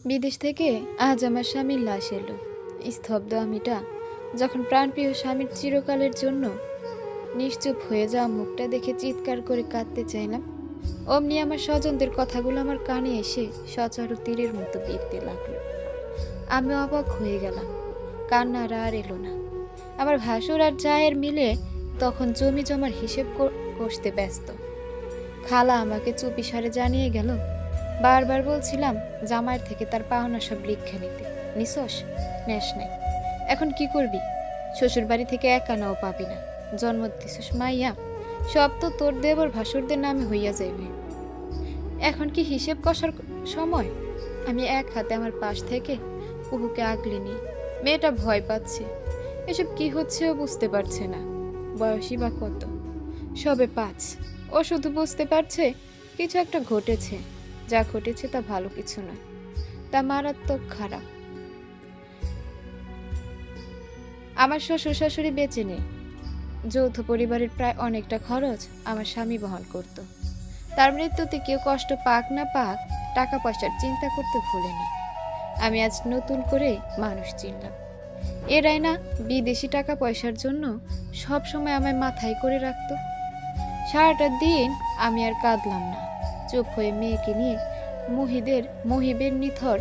বিদেশ থেকে আজ আমার স্বামীর লাশ এলো। স্তব্ধ আমিটা যখন প্রাণপ্রিয় স্বামীর চিরকালের জন্য নিশ্চুপ হয়ে যাওয়া মুখটা দেখে চিৎকার করে কাঁদতে চাইলাম, অমনি আমার স্বজনদের কথাগুলো আমার কানে এসে সচরাচর তীরের মতো বিঁধতে লাগলো। আমি অবাক হয়ে গেলাম। কান্নার আর এলো না। আমার ভাসুর আর জায়ের মিলে তখন জমি জমার হিসেব কষতে ব্যস্ত। খালা আমাকে চুপিসারে জানিয়ে গেল, বারবার বলছিলাম জামাইয়ের থেকে তার পাওনা সব লিখে নিতে, নিছস নেস নাই। এখন কি করবি? শ্বশুর বাড়ি থেকে এক আনাও পাবি না। জন্ম দিছস মাইয়া, সব তো তোর দেবর ভাসুরদের নামে হইয়া যাইবে। এখন কি হিসেব কষার সময়? আমি এক হাতে আমার পাশ থেকে কুহুকে আগলে নিই। মেয়েটা ভয় পাচ্ছে। এসব কি হচ্ছে ও বুঝতে পারছে না। বয়সী বা কত, সবে 5। ও শুধু বুঝতে পারছে কিছু একটা ঘটেছে। যা ঘটেছে তা ভালো কিছু নয়, তা মারাত্মক খারাপ। আমার শ্বশুর শাশুড়ি বেঁচে নেই। যৌথ পরিবারের প্রায় অনেকটা খরচ আমার স্বামী বহন করত। তার মৃত্যুতে কেউ কষ্ট পাক না পাক, টাকা পয়সার চিন্তা করতে ভুলেনি। আমি আজ নতুন করে মানুষ চিনলাম। এরাই না বিদেশি টাকা পয়সার জন্য সব সময় আমায় মাথায় করে রাখতো। সারাটা দিন আমি আর কাঁদলাম না। চুপ হয়ে মেয়েকে নিয়ে মহিবের নিথর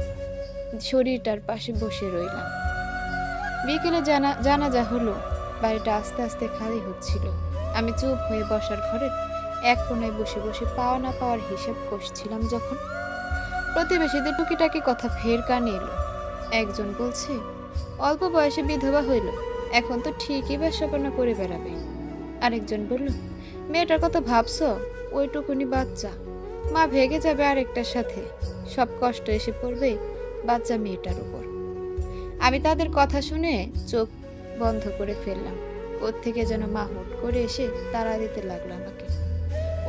শরীরটার পাশে বসে রইলাম। বিকেলে জানাজা হলো। বাড়িটা আস্তে আস্তে খালি হচ্ছিল। আমি চুপ হয়ে বসার ঘরের এক কোণায় বসে বসে পাওয়া না পাওয়ার হিসাব কষছিলাম, যখন প্রতিবেশীদের টুকিটাকি কথা ফের কানে এলো। একজন বলছে অল্প বয়সে বিধবা হইল, এখন তো ঠিকই ব্যবসাপনা করে বেড়াবে। আরেকজন বলল, মেয়েটার কথা ভাবছ? ওইটুকুনি বাচ্চা, মা ভেগে যাবে আরেকটার সাথে। সব কষ্ট এসে পড়বে বাচ্চা মেয়েটার উপর। আমি তাদের কথা শুনে চোখ বন্ধ করে ফেললাম। কোত্থেকে যেন মা হুট করে এসে তাড়া দিতে লাগলো আমাকে।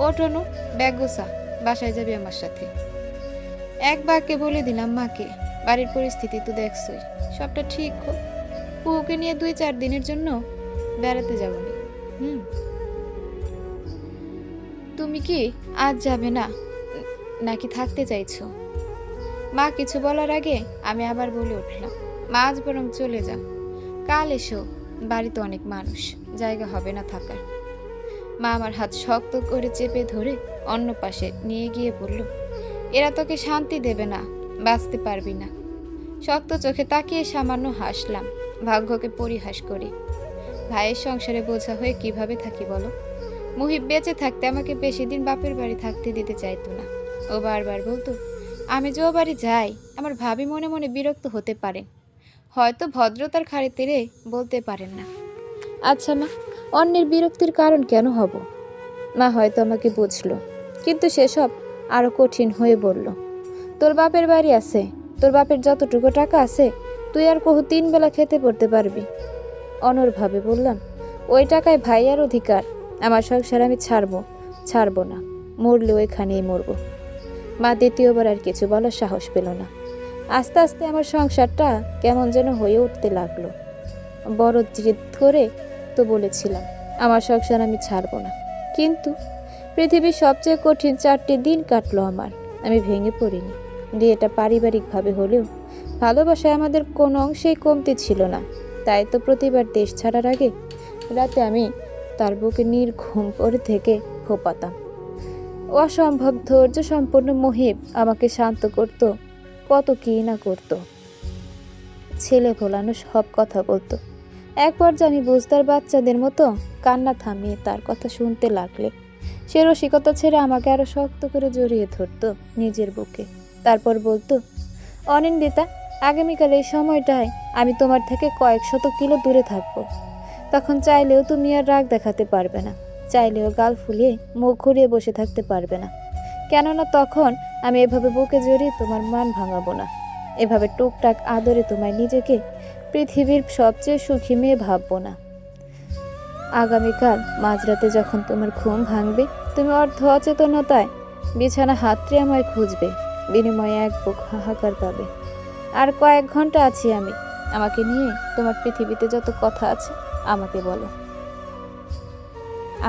ওঠ অনু, ব্যাগ গোছা, বাসায় যাবি আমার সাথে। এক বাক্যে বলে দিলাম মাকে, বাড়ির পরিস্থিতি তো দেখছই, সবটা ঠিক হোক, পুকে নিয়ে 2-4 দিনের জন্য বেড়াতে যাবনি। তুমি কি আজ যাবে না, নাকি থাকতে চাইছো? মা কিছু বলার আগে আমি আবার বলে উঠলাম, মা আজ বরং চলে যাও, কাল এসো। বাড়িতে অনেক মানুষ, জায়গা হবে না থাকার। মা আমার হাত শক্ত করে চেপে ধরে অন্য পাশে নিয়ে গিয়ে বলল, এরা তোকে শান্তি দেবে না, বাঁচতে পারবি না। শক্ত চোখে তাকিয়ে সামান্য হাসলাম, ভাগ্যকে পরিহাস করি। ভাইয়ের সংসারে বোঝা হয়ে কিভাবে থাকি বলো? মুহিব বেঁচে থাকতে আমাকে বেশি দিন বাপের বাড়ি থাকতে দিতে চাইতো না। ও বারবার বলতো, আমি যে ও বাড়ি যাই, আমার ভাবি মনে মনে বিরক্ত হতে পারে, হয়তো ভদ্রতার খাতিরে বলতে পারেন না। আচ্ছা মা, অন্যের বিরক্তির কারণ কেন হব? মা হয়তো আমাকে বুঝলো, কিন্তু সেসব আরো কঠিন হয়ে বলল, তোর বাপের বাড়ি আছে, তোর বাপের যতটুকু টাকা আছে তুই আর কহু 3 বেলা খেতে পড়তে পারবি। অনড়ভাবে বললাম, ওই টাকায় ভাইয়ার অধিকার। আমার সংসার আমি ছাড়বো না, মরলে ওইখানেই মরবো। মা দ্বিতীয়বার আর কিছু বলার সাহস পেল না। আস্তে আস্তে আমার সংসারটা কেমন যেন হয়ে উঠতে লাগলো। বড় জিদ করে তো বলেছিলাম আমার সংসার আমি ছাড়বো না, কিন্তু পৃথিবীর সবচেয়ে কঠিন 4টি দিন কাটলো আমার। আমি ভেঙে পড়িনি। বিয়েটা পারিবারিকভাবে হলেও ভালোবাসায় আমাদের কোনো অংশেই কমতি ছিল না। তাই তো প্রতিবার দেশ ছাড়ার আগে রাতে আমি তার বুকে নির্ঘুম করে থেকে ফোপাতাম। অসম্ভব ধৈর্য সম্পন্ন মুহিব আমাকে শান্ত করত, কত কি না করত। ছেলে ভোলানো সব কথা বলতো। এক পর্যায়ে আমি বুঝদার বাচ্চাদের মতো কান্না থামিয়ে তার কথা শুনতে লাগলে সে রসিকতা ছেড়ে আমাকে আরো শক্ত করে জড়িয়ে ধরতো নিজের বুকে। তারপর বলতো, অনিন্দিতা, আগামীকাল এই সময়টায় আমি তোমার থেকে কয়েক শত কিলো দূরে থাকবো। তখন চাইলেও তুমি আর রাগ দেখাতে পারবে না, চাইলেও গাল ফুলিয়ে মুখ ঘুরিয়ে বসে থাকতে পারবে না। কেননা তখন আমি এভাবে বুকে জড়িয়ে তোমার মান ভাঙাবো না। এভাবে টুকটাক আদরে তোমায় নিজেকে পৃথিবীর সবচেয়ে সুখী মেয়ে ভাববো না। আগামীকাল মাঝরাতে যখন তোমার ঘুম ভাঙবে, তুমি অর্ধ অচেতনতায় বিছানা হাতড়ে আমায় খুঁজবে, বিনিময়ে এক বুক হাহাকার পাবে। আর কয়েক ঘন্টা আছি আমি, আমাকে নিয়ে তোমার পৃথিবীতে যত কথা আছে আমাকে বলো,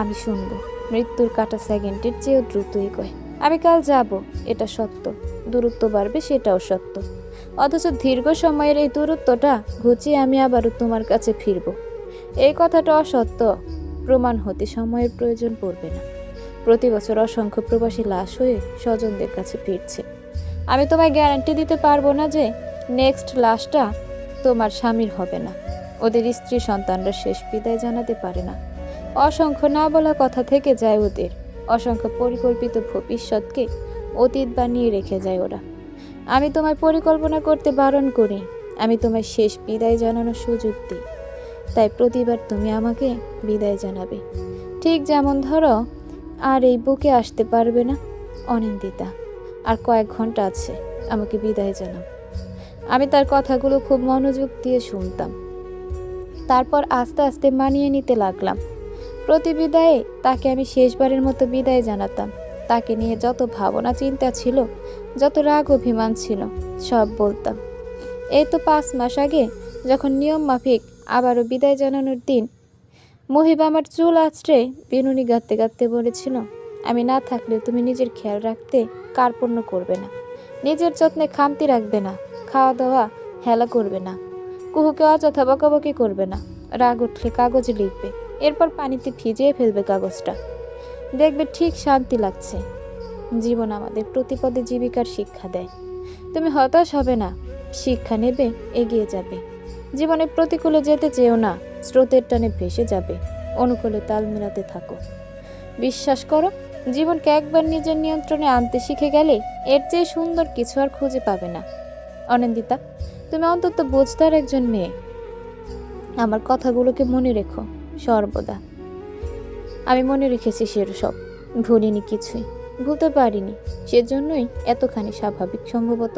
আমি শুনবো। মৃত্যুর কাটা সেকেন্ডের চেয়েও দ্রুতই কয়। আমি কাল যাব, এটা সত্য। দূরত্ব বাড়বে, সেটাও সত্য। অথচ দীর্ঘ সময়ের এই দূরত্বটা ঘুচিয়ে আমি আবারও তোমার কাছে ফিরব, এই কথাটা অসত্য প্রমাণ হতে সময়ের প্রয়োজন পড়বে না। প্রতি বছর অসংখ্য প্রবাসী লাশ হয়ে স্বজনদের কাছে ফিরছে। আমি তোমায় গ্যারান্টি দিতে পারবো না যে নেক্সট লাশটা তোমার স্বামীর হবে না। ওদের স্ত্রী সন্তানরা শেষ বিদায় জানাতে পারে না। অসংখ্য না বলা কথা থেকে যায় ওদের। অসংখ্য পরিকল্পিত ভবিষ্যৎকে অতীত বানিয়ে রেখে যায় ওরা। আমি তোমায় পরিকল্পনা করতে বারণ করি, আমি তোমায় শেষ বিদায় জানানোর সুযোগ দিই। তাই প্রতিবার তুমি আমাকে বিদায় জানাবে, ঠিক যেমন ধরো আর এই বুকে আসতে পারবে না অনিন্দিতা, আর কয়েক ঘন্টা আছে, আমাকে বিদায় জানাও। আমি তার কথাগুলো খুব মনোযোগ দিয়ে শুনতাম। তারপর আস্তে আস্তে মানিয়ে নিতে লাগলাম। প্রতি বিদায়ে তাকে আমি শেষবারের মতো বিদায় জানাতাম। তাকে নিয়ে যত ভাবনা চিন্তা ছিল, যত রাগ অভিমান ছিল, সব বলতাম। এই তো 5 মাস আগে যখন নিয়ম মাফিক আবারও বিদায় জানানোর দিন, মহিব আমার চুল আঁচড়ে বিনুনি গাঁদতে গাঁদতে বলেছিল, আমি না থাকলে তুমি নিজের খেয়াল রাখতে কার্পণ্য করবে না, নিজের যত্নে খামতি রাখবে না, খাওয়া দাওয়া হেলা করবে না, কুহুকে অযথা বকাবকি করবে না, রাগ উঠলে কাগজে লিখবে, এরপর পানিতে ভিজিয়ে ফেলবে কাগজটা, দেখবে ঠিক শান্তি লাগছে। জীবন আমাদের প্রতিপদে জীবিকার শিক্ষা দেয়। তুমি হতাশ হবে না, শিক্ষা নেবে, এগিয়ে যাবে। জীবনে প্রতিকূলে যেতে চেয়েও না, স্রোতের টানে ভেসে যাবে, অনুকূলে তাল মেলাতে থাকো। বিশ্বাস করো, জীবনকে একবার নিজের নিয়ন্ত্রণে আনতে শিখে গেলে এর চেয়ে সুন্দর কিছু আর খুঁজে পাবে না। অনিন্দিতা, তুমি অন্তত বুঝদার একজন মেয়ে। আমার কথাগুলোকে মনে রেখো সর্বদা। আমি মনে রেখেছি সেসব, ভুলিনি কিছুই, ভুলতে পারিনি, সেজন্যই এতখানি স্বাভাবিক সম্ভবত।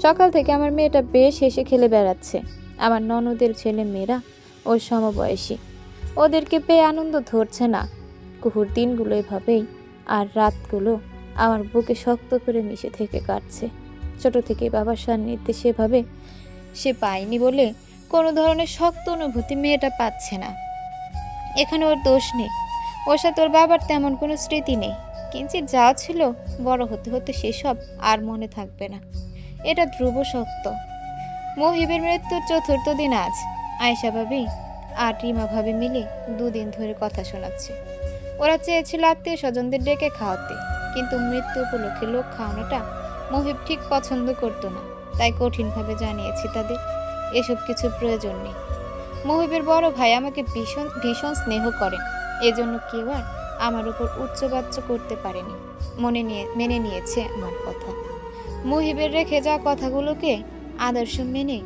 সকাল থেকে আমার মেয়েটা বেশ হেসে খেলে বেড়াচ্ছে। আমার ননদের ছেলে মেয়েরা ওর সমবয়সী, ওদেরকে পেয়ে আনন্দ ধরছে না। কুহুর দিনগুলো এভাবেই, আর রাতগুলো আমার বুকে শক্ত করে মিশে থেকে কাটছে। ছোট থেকে বাবার সান্নিধ্যে সেভাবে সে পায়নি বলে কোনো ধরনের শক্ত অনুভূতি মেয়েটা পাচ্ছে না। এখানে ওর দোষ নেই, ওর সাথে ওর বাবার তেমন কোনো স্মৃতি নেই। কিন্তু যা ছিল বড় হতে হতে সেসব আর মনে থাকবে না, এটা ধ্রুব সত্য। মহিবের মৃত্যুর 4র্থ দিন আজ। আয়েশা ভাবি আর রিমা ভাবি মিলে 2 দিন ধরে কথা শোনাচ্ছে। ওরা চেয়েছিল আত্মীয় স্বজনদের ডেকে খাওয়াতে, কিন্তু মৃত্যু উপলক্ষে লোক খাওয়ানোটা মহিব ঠিক পছন্দ করতো না। তাই কঠিনভাবে জানিয়েছি তাদের এসব কিছুর প্রয়োজন নেই। মহিবের বড় ভাই আমাকে ভীষণ ভীষণ স্নেহ করেন, এজন্য কেউ আর আমার উপর উচ্চবাচ্য করতে পারেনি। মেনে নিয়েছে আমার কথা। মহিবের রেখে যাওয়া কথাগুলোকে আদর্শ মেনে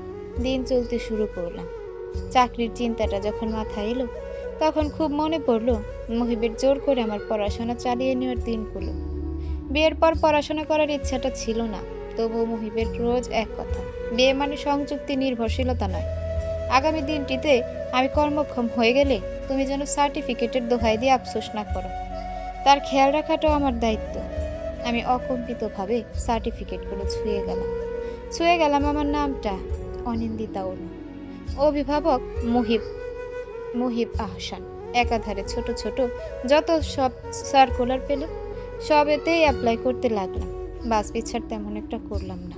দিন চলতে শুরু করলাম। চাকরির চিন্তাটা যখন মাথায় এলো, তখন খুব মনে পড়লো মহিবের জোর করে আমার পড়াশোনা চালিয়ে নেওয়ার দিনগুলো। বিয়ের পর পড়াশোনা করার ইচ্ছাটা ছিল না, তবুও মহিবের রোজ এক কথা, বিয়ে মানে সংযুক্তি নির্ভরশীলতা নয়। আগামী দিনটিতে আমি কর্মক্ষম হয়ে গেলে তুমি যেন সার্টিফিকেটের দোহাই দিয়ে আফসোস না করো, তার খেয়াল রাখাটাও আমার দায়িত্ব। আমি অকম্পিতভাবে সার্টিফিকেটগুলো ছুঁয়ে গেলাম আমার নামটা, অনিন্দিতা অনু। অভিভাবক মুহিব আহসান। একাধারে ছোট ছোট যত সব সার্কুলার পেল, সবেতেই অ্যাপ্লাই করতে লাগলাম। বাস বিচার তেমন একটা করলাম না।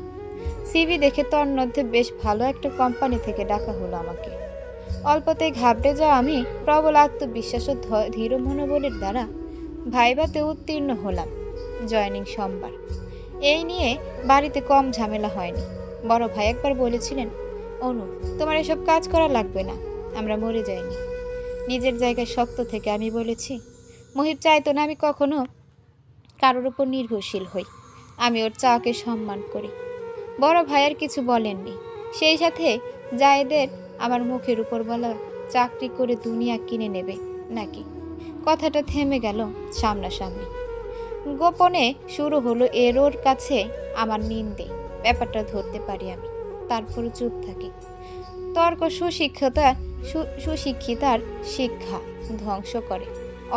সিভি দেখে তন্মধ্যে বেশ ভালো একটা কোম্পানি থেকে ডাকা হলো আমাকে। অল্পতেই ঘাবড়ে যাওয়া আমি প্রবল আত্মবিশ্বাস ও ধীর মনোবলের দ্বারা ভাইভাতে উত্তীর্ণ হলাম। জয়েনিং সোমবার। এই নিয়ে বাড়িতে কম ঝামেলা হয়নি। বড় ভাই একবার বলেছিলেন, অনু, তোমার এসব কাজ করা লাগবে না, আমরা মরে যাইনি। নিজের জায়গায় শক্ত থেকে আমি বলেছি, মহিব চাইতো না আমি কখনো কারোর উপর নির্ভরশীল হই। আমি ওর চাকে সম্মান করি। বড় ভাই আর কিছু বলেননি। সেই সাথে জায়েদের আমার মুখের উপর বলা, চাকরি করে দুনিয়া কিনে নেবে নাকি, কথাটা থেমে গেল সামনাসামনি। গোপনে শুরু হলো এর ওর কাছে আমার নিন্দে। ব্যাপারটা ধরতে পারি আমি, তারপরে চুপ থাকি। তর্ক সুশিক্ষিতার শিক্ষা ধ্বংস করে,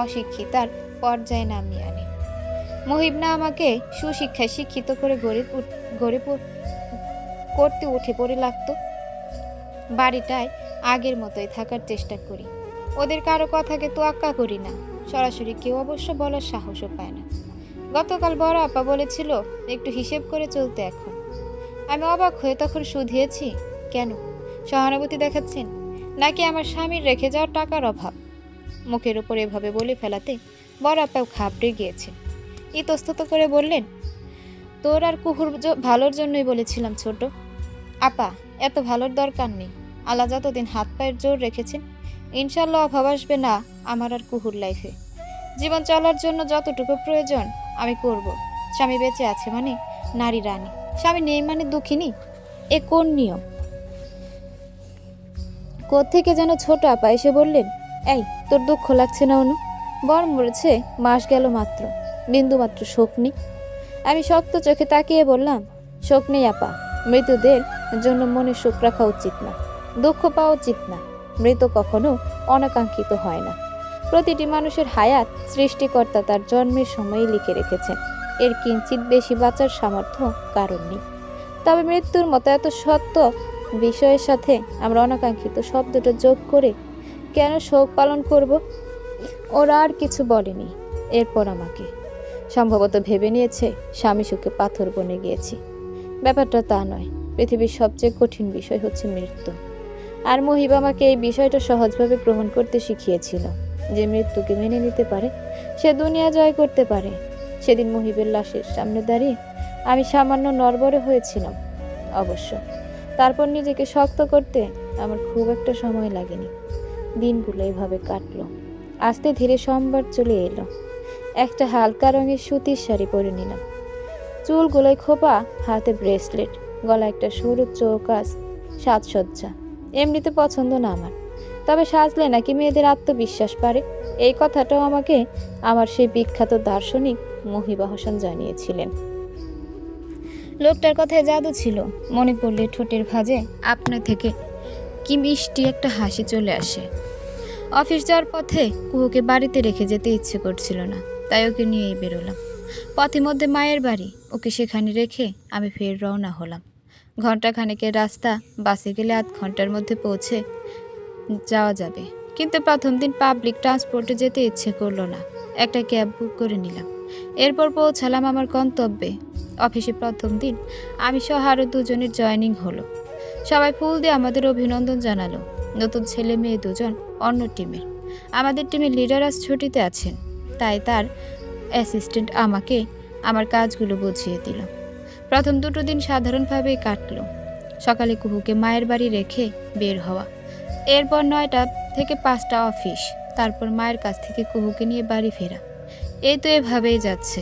অশিক্ষিতার পর্যায়ে নামিয়ে আনে। মহিব না আমাকে সুশিক্ষায় শিক্ষিত করে করতে উঠে পড়ে লাগতো। বাড়িটায় আগের মতোই থাকার চেষ্টা করি। ওদের কারো কথাকে তোয়াক্কা করি না। সরাসরি কেউ অবশ্য বলার সাহসও পায় না। গতকাল বড় আপা বলেছিল একটু হিসেব করে চলতে এখন। আমি অবাক হয়ে তখন শুধিয়েছি, কেন, সহানুভূতি দেখাচ্ছেন নাকি আমার স্বামীর রেখে যাওয়ার টাকার অভাব? মুখের উপর এভাবে বলে ফেলাতে বড় আপাও ঘাবড়ে গিয়েছে। ইতস্তত করে বললেন, তোর আর কুহুর ভালোর জন্যই বলেছিলাম ছোট। আপা, এত ভালোর দরকার নেই। আল্লাহ যতদিন হাত পায়ের জোর রেখেছেন, ইনশাল্লাহ অভাব আসবে না আমার আর কুহুর লাইফে। জীবন চলার জন্য যতটুকু প্রয়োজন আমি করব। স্বামী বেঁচে আছে মানে নারী রানী, স্বামী নেই মানে দুঃখিনী। এ কোন নিয়ম? কোত্থেকে যেন ছোট আপা এসে বললেন, এই তোর দুঃখ লাগছে না অনু? বর মরেছে মাস গেল মাত্র, বিন্দু মাত্র শোক নেই। আমি শক্ত চোখে তাকিয়ে বললাম, শোক নেই আপা, মৃতদের জন্য মনে শোক রাখা উচিত না, দুঃখ পাওয়া উচিত না। মৃত কখনো অনাকাঙ্ক্ষিত হয় না। প্রতিটি মানুষের হায়াত সৃষ্টিকর্তা তার জন্মের সময়ই লিখে রেখেছেন। এর কিঞ্চিত বেশি বাঁচার সামর্থ্য কারণ নেই। তবে মৃত্যুর মতো এত সত্য বিষয়ের সাথে আমরা অনাকাঙ্ক্ষিত শব্দটা যোগ করে কেন শোক পালন করব? ওরা আর কিছু বলেনি। এরপর আমাকে সম্ভবত ভেবে নিয়েছে স্বামী সুখে পাথর বনে গিয়েছি। ব্যাপারটা তা নয়। পৃথিবীর সবচেয়ে কঠিন বিষয় হচ্ছে মৃত্যু। আর মহিব আমাকে এই বিষয়টা সহজভাবে গ্রহণ করতে শিখিয়েছিল। যে মৃত্যুকে মেনে নিতে পারে সে দুনিয়া জয় করতে পারে। সেদিন মহিবের লাশের সামনে দাঁড়িয়ে আমি সামান্য নড়বড়ে হয়েছিলাম অবশ্য। তারপর নিজেকে শক্ত করতে আমার খুব একটা সময় লাগেনি। দিনগুলো এভাবে কাটলো। আস্তে ধীরে সোমবার চলে এলো। একটা হালকা রঙের সুতির শাড়ি পরে নিলাম। চুলগুলোয় খোপা, হাতে ব্রেসলেট, গলা একটা সরু চৌকাস, সাজসজ্জা এমনিতে পছন্দ না আমার। তবে সাজলে নাকি মেয়েদের আত্মবিশ্বাস বাড়ে, এই কথাটাও আমাকে আমার সেই বিখ্যাত দার্শনিক মহিবা হোসেন জানিয়েছিলেন। লোকটার কথায় জাদু ছিল। মনে পড়লে ঠোঁটের ভাঁজে আপনা থেকে কি মিষ্টি একটা হাসি চলে আসে। অফিস যাওয়ার পথে কুহুকে বাড়িতে রেখে যেতে ইচ্ছে করছিল না, তাই ওকে নিয়েই বেরোলাম। পথে মধ্যে মায়ের বাড়ি, ওকে সেখানে রেখে আমি ফের রওনা হলাম। ঘন্টাখানেকের রাস্তা, বাসে গেলে আধ ঘন্টার মধ্যে পৌঁছে যাওয়া যাবে। কিন্তু প্রথম দিন পাবলিক ট্রান্সপোর্টে যেতে ইচ্ছে করলো না। একটা ক্যাব বুক করে নিলাম। এরপর পৌঁছালাম আমার গন্তব্যে। অফিসে প্রথম দিন আমি সহ আরও দুজনের জয়েনিং হলো। সবাই ফুল দিয়ে আমাদের অভিনন্দন জানালো। নতুন ছেলে মেয়ে দুজন অন্য টিমের। আমাদের টিমের লিডার আজ ছুটিতে আছেন, তাই তার অ্যাসিস্ট্যান্ট আমাকে আমার কাজগুলো বুঝিয়ে দিল। প্রথম দুটো দিন সাধারণভাবেই কাটলো। সকালে কুহুকে মায়ের বাড়ি রেখে বের হওয়া, এরপর 9টা থেকে 5টা অফিস, তারপর মায়ের কাছ থেকে কুহুকে নিয়ে বাড়ি ফেরা। এই তো এভাবেই যাচ্ছে।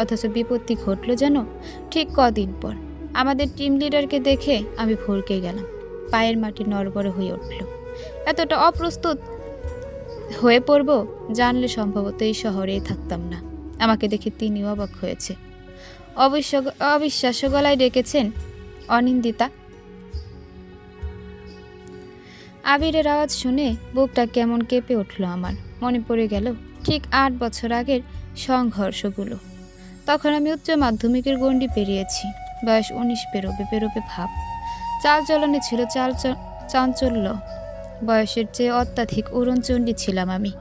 অথচ বিপত্তি ঘটলো যেন ঠিক কদিন পর। আমাদের টিম লিডারকে দেখে আমি ভরকে গেলাম। পায়ের মাটি নড়বড়ে হয়ে উঠল। এতটা অপ্রস্তুত হয়ে পড়ব জানলে সম্ভবত এই শহরেই থাকতাম না। আমাকে দেখে তিনিও অবাক হয়েছে। অবিশ্বাস্য গলায় ডেকেছেন, অনিন্দিতা। আবিরের আওয়াজ শুনে বুকটা কেমন কেঁপে উঠল আমার। মনে পড়ে গেল ঠিক 8 বছর আগের সংঘর্ষগুলো। তখন আমি উচ্চ মাধ্যমিকের গণ্ডি পেরিয়েছি। বয়স 19 পেরোবে ভাব। চালচলনে ছিল চাঞ্চল্য। বয়সের চেয়ে অত্যাধিক উড়নচণ্ডী ছিলাম আমি।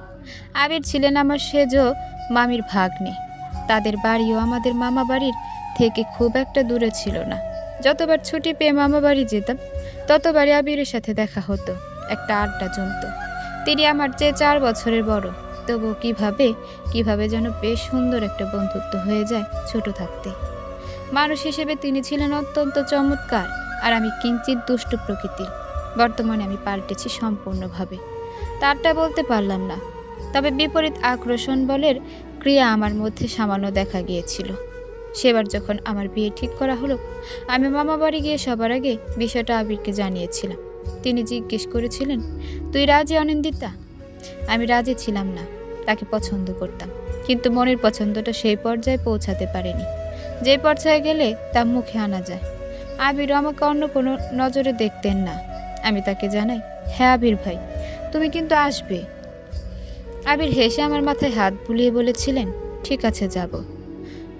আবির ছিলেন আমার সেজ মামির ভাগ্নে। তাদের বাড়িও আমাদের মামা বাড়ির থেকে খুব একটা দূরে ছিল না। যতবার ছুটি পেয়ে মামা বাড়ি যেতাম ততবারই আবিরের সাথে দেখা হতো, একটা আড্ডা জমত। তিনি আমার চেয়ে 4 বছরের বড়, তবুও কিভাবে যেন বেশ সুন্দর একটা বন্ধুত্ব হয়ে যায় ছোট থাকতে। মানুষ হিসেবে তিনি ছিলেন অত্যন্ত চমৎকার, আর আমি কিঞ্চিত দুষ্ট প্রকৃতির। বর্তমানে আমি পাল্টেছি সম্পূর্ণভাবে। তারটা বলতে পারলাম না, তবে বিপরীত আকর্ষণ বলের ক্রিয়া আমার মধ্যে সামান্য দেখা গিয়েছিল। সেবার যখন আমার বিয়ে ঠিক করা হলো, আমি মামা বাড়ি গিয়ে সবার আগে বিষয়টা আবিরকে জানিয়েছিলাম। তিনি জিজ্ঞেস করেছিলেন, তুই রাজি অনিন্দিতা? আমি রাজি ছিলাম না। তাকে পছন্দ করতাম, কিন্তু মনের পছন্দটা সেই পর্যায়ে পৌঁছাতে পারেনি যে পর্যায়ে গেলে তা মুখে আনা যায়। আবির আমাকে অন্য কোনো নজরে দেখতেন না। আমি তাকে জানাই, হ্যাঁ আবির ভাই, তুমি কিন্তু আসবে। আবির হেসে আমার মাথায় হাত বুলিয়ে বলেছিলেন, ঠিক আছে যাব।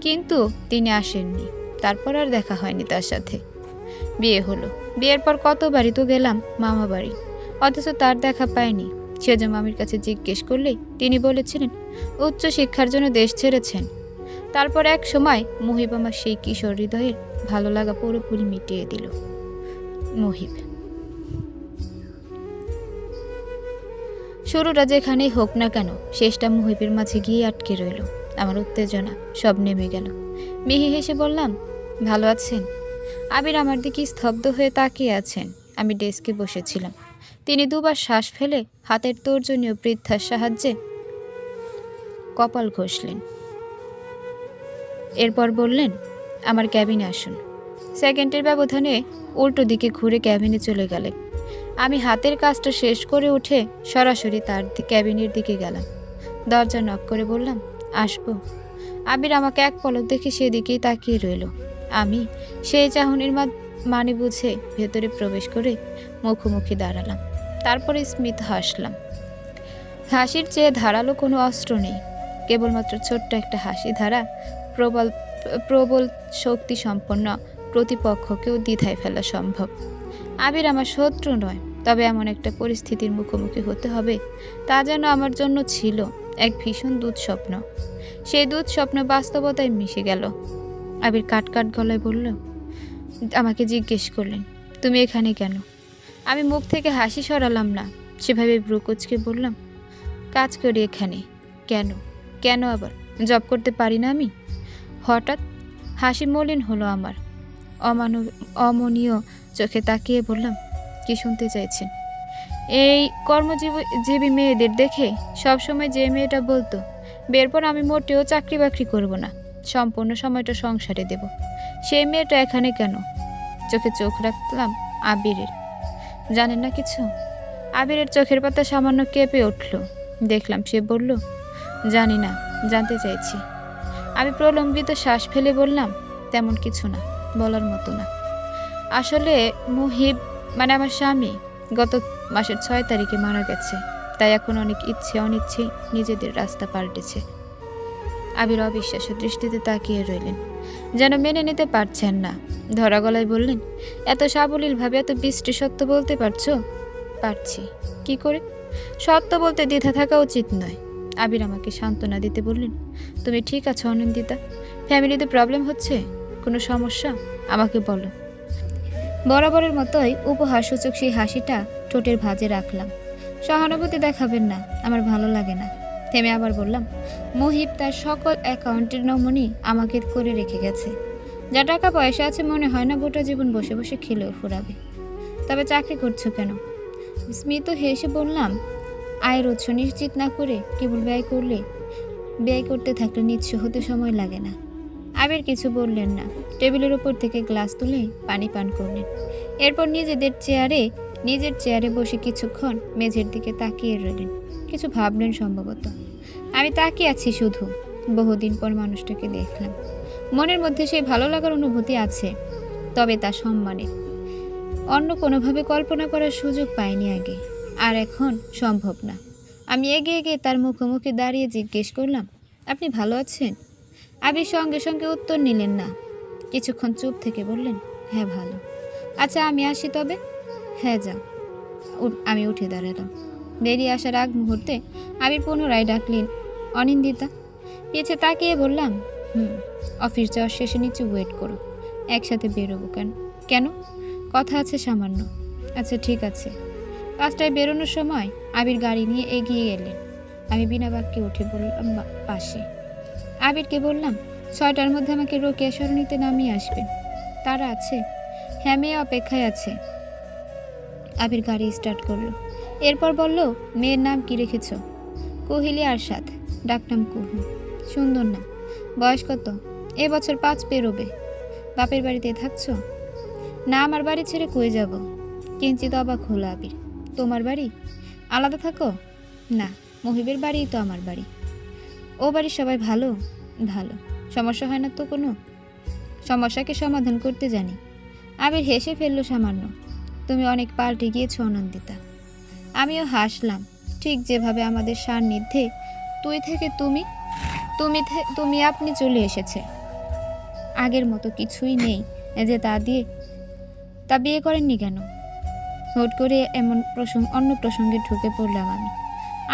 কিন্তু তিনি আসেননি। তারপর আর দেখা হয়নি তার সাথে। বিয়ে হলো। বিয়ের পর কতবারই তো গেলাম মামা বাড়ি, অথচ তার দেখা পাইনি। সেজ মামির কাছে জিজ্ঞেস করলেই তিনি বলেছিলেন উচ্চ শিক্ষার জন্য দেশ ছেড়েছেন। তারপর এক সময় মুহিব আমার সেই কিশোর হৃদয়ের ভালো লাগা পুরোপুরি মিটিয়ে দিল। মুহিব শুরুটা যেখানেই হোক না কেন, শেষটা মুহিবের মাঝে গিয়ে আটকে রইল। আমার উত্তেজনা সব নেমে গেল। মিহি হেসে বললাম, ভালো আছেন? আবির আমার দিকে স্তব্ধ হয়ে তাকিয়ে আছেন। আমি ডেস্কে বসেছিলাম। তিনি দুবার শ্বাস ফেলে হাতের তর্জনীয় বৃদ্ধার সাহায্যে কপাল ঘষলেন। এরপর বললেন, আমার ক্যাবিনে আসুন। সেকেন্ডের ব্যবধানে উল্টো দিকে ঘুরে ক্যাবিনে চলে গেলেন। আমি হাতের কাজটা শেষ করে উঠে সরাসরি তার ক্যাবিনের দিকে গেলাম। দরজা নক করে বললাম, আসবো? আবির আমাকে এক পলক দেখে সেদিকেই তাকিয়ে রইল। আমি সেই চাহনির মানে বুঝে ভেতরে প্রবেশ করে মুখোমুখি দাঁড়ালাম। তারপরে স্মিত হাসলাম। হাসির চেয়ে ধারালো কোনো অস্ত্র নেই, কেবলমাত্র ছোট্ট একটা হাসি ধারা প্রবল প্রবল শক্তি সম্পন্ন প্রতিপক্ষকেও দ্বিধায় ফেলা সম্ভব। আবির আমার শত্রু নয়, তবে এমন একটা পরিস্থিতির মুখোমুখি হতে হবে তা যেন আমার জন্য ছিল এক ভীষণ দুঃস্বপ্ন। সেই দুঃস্বপ্ন বাস্তবতায় মিশে গেল। আবির কাট গলায় বলল, আমাকে জিজ্ঞেস করলেন, তুমি এখানে কেন? আমি মুখ থেকে হাসি সরালাম না, সেভাবে ভ্রুকুচকে বললাম, কাজ করি এখানে। কেন? কেন আবার? জব করতে পারি না আমি? হঠাৎ হাসি মলিন হলো আমার। অমনীয় চোখে তাকিয়ে বললাম, কি শুনতে চাইছেন? এই কর্মজীবী মেয়েদের দেখে সবসময় যে মেয়েটা বলতো, বেরপর আমি মোটেও চাকরি বাকরি করব না, সম্পূর্ণ সময়টা সংসারে দেব, সেই মেয়েটা এখানে কেন? চোখে চোখ রাখলাম আবিরের। জানেন না কিছু? আবিরের চোখের পাতা সামান্য কেঁপে উঠল। দেখলাম সে বলল, জানি না, জানতে চাইছি। আমি প্রলম্বিত শ্বাস ফেলে বললাম, তেমন কিছু না, বলার মতো না। আসলে মুহিব মানে আমার স্বামী গত মাসের 6 তারিখে মারা গেছে, তাই এখন অনেক ইচ্ছে অনিচ্ছেই নিজেদের রাস্তা পাল্টেছে। আবির অবিশ্বাস্য দৃষ্টিতে তাকিয়ে রইলেন, যেন মেনে নিতে পারছেন না। ধরা গলায় বললেন, এত সাবলীলভাবে এত বৃষ্টি সত্য বলতে পারছো? পারছি। কি করে? সত্য বলতে দ্বিধা থাকা উচিত নয়। আবির আমাকে সান্ত্বনা দিতে বললেন, তুমি ঠিক আছো অনিন্দিতা? ফ্যামিলিতে প্রবলেম হচ্ছে? কোনো সমস্যা? আমাকে বলো। বরাবরের মতোই উপহারসূচক সেই হাসিটা ঠোঁটের ভাঁজে রাখলাম। সহানুভূতি দেখাবেন না, আমার ভালো লাগে না। থেমে আবার বললাম, মুহিব তার সকল অ্যাকাউন্টের নমুনি আমাকে করে রেখে গেছে। যা টাকা পয়সা আছে মনে হয় না গোটা জীবন বসে বসে খেলেও ফুরাবে। তবে চাকরি করছো কেন? স্মিত হেসে বললাম, আয়ের উৎস নিশ্চিত না করে কেবল ব্যয় করতে থাকলে নিঃস্ব হতে সময় লাগে না। আবির কিছু বললেন না। টেবিলের উপর থেকে গ্লাস তুলে পানি পান করলেন। এরপর নিজের চেয়ারে বসে কিছুক্ষণ মেঝের দিকে তাকিয়ে রইলেন। কিছু ভাবলেন সম্ভবত। আমি তাকিয়ে আছি শুধু। বহুদিন পর মানুষটাকে দেখলাম। মনের মধ্যে সেই ভালো লাগার অনুভূতি আছে, তবে তা সম্মানের। অন্য কোনোভাবে কল্পনা করার সুযোগ পাইনি আগে, আর এখন সম্ভব না। আমি এগিয়ে গিয়ে তার মুখোমুখি দাঁড়িয়ে জিজ্ঞেস করলাম, আপনি ভালো আছেন? আবির সঙ্গে সঙ্গে উত্তর নিলেন না। কিছুক্ষণ চুপ থেকে বললেন, হ্যাঁ ভালো। আচ্ছা আমি আসি তবে? হ্যাঁ যাও। আমি উঠে দাঁড়ালাম। বেরিয়ে আসার আগ মুহূর্তে আবির পুনরায় ডাকলেন, অনিন্দিতা। পিছে তাকিয়ে বললাম, অফিস যাওয়ার শেষে নিচে ওয়েট করো, একসাথে বেরোবো। কেন? কথা আছে সামান্য। আচ্ছা ঠিক আছে। 5টায় বেরোনোর সময় আবির গাড়ি নিয়ে এগিয়ে এলেন। আমি বিনা বাক্যে উঠে বললাম পাশে। আবিরকে বললাম, 6টার মধ্যে আমাকে রোকেয়া সরণিতে নামিয়ে আসবেন। তারা আছে? হ্যাঁ, মেয়ে অপেক্ষায় আছে। আবির গাড়ি স্টার্ট করলো। এরপর বলল, মেয়ের নাম কি রেখেছ? কোহিলি আরশাদ। ডাকনাম কুহু। সুন্দর নাম। বয়স কত? এবছর 5 পেরোবে। বাপের বাড়িতে থাকছো? না, আমার বাড়ি ছেড়ে কই যাব? কিঞ্চিত অবাক হলো আবির। তোমার বাড়ি? আলাদা থাকো? না, মহিবের বাড়িই তো আমার বাড়ি। ও বাড়ির সবাই ভালো? ভালো। সমস্যা হয় না তো কোনো? সমস্যাকে সমাধান করতে জানি। আবির হেসে ফেললো সামান্য। তুমি অনেক পাল্টে গিয়েছো অনন্দিতা। আমিও হাসলাম। ঠিক যেভাবে আমাদের সান্নিধ্যে তুই থেকে তুমি আপনি চলে এসেছে। আগের মতো কিছুই নেই যে তা বিয়ে করেননি কেন? হুট করে এমন অন্য প্রসঙ্গে ঢুকে পড়লাম আমি।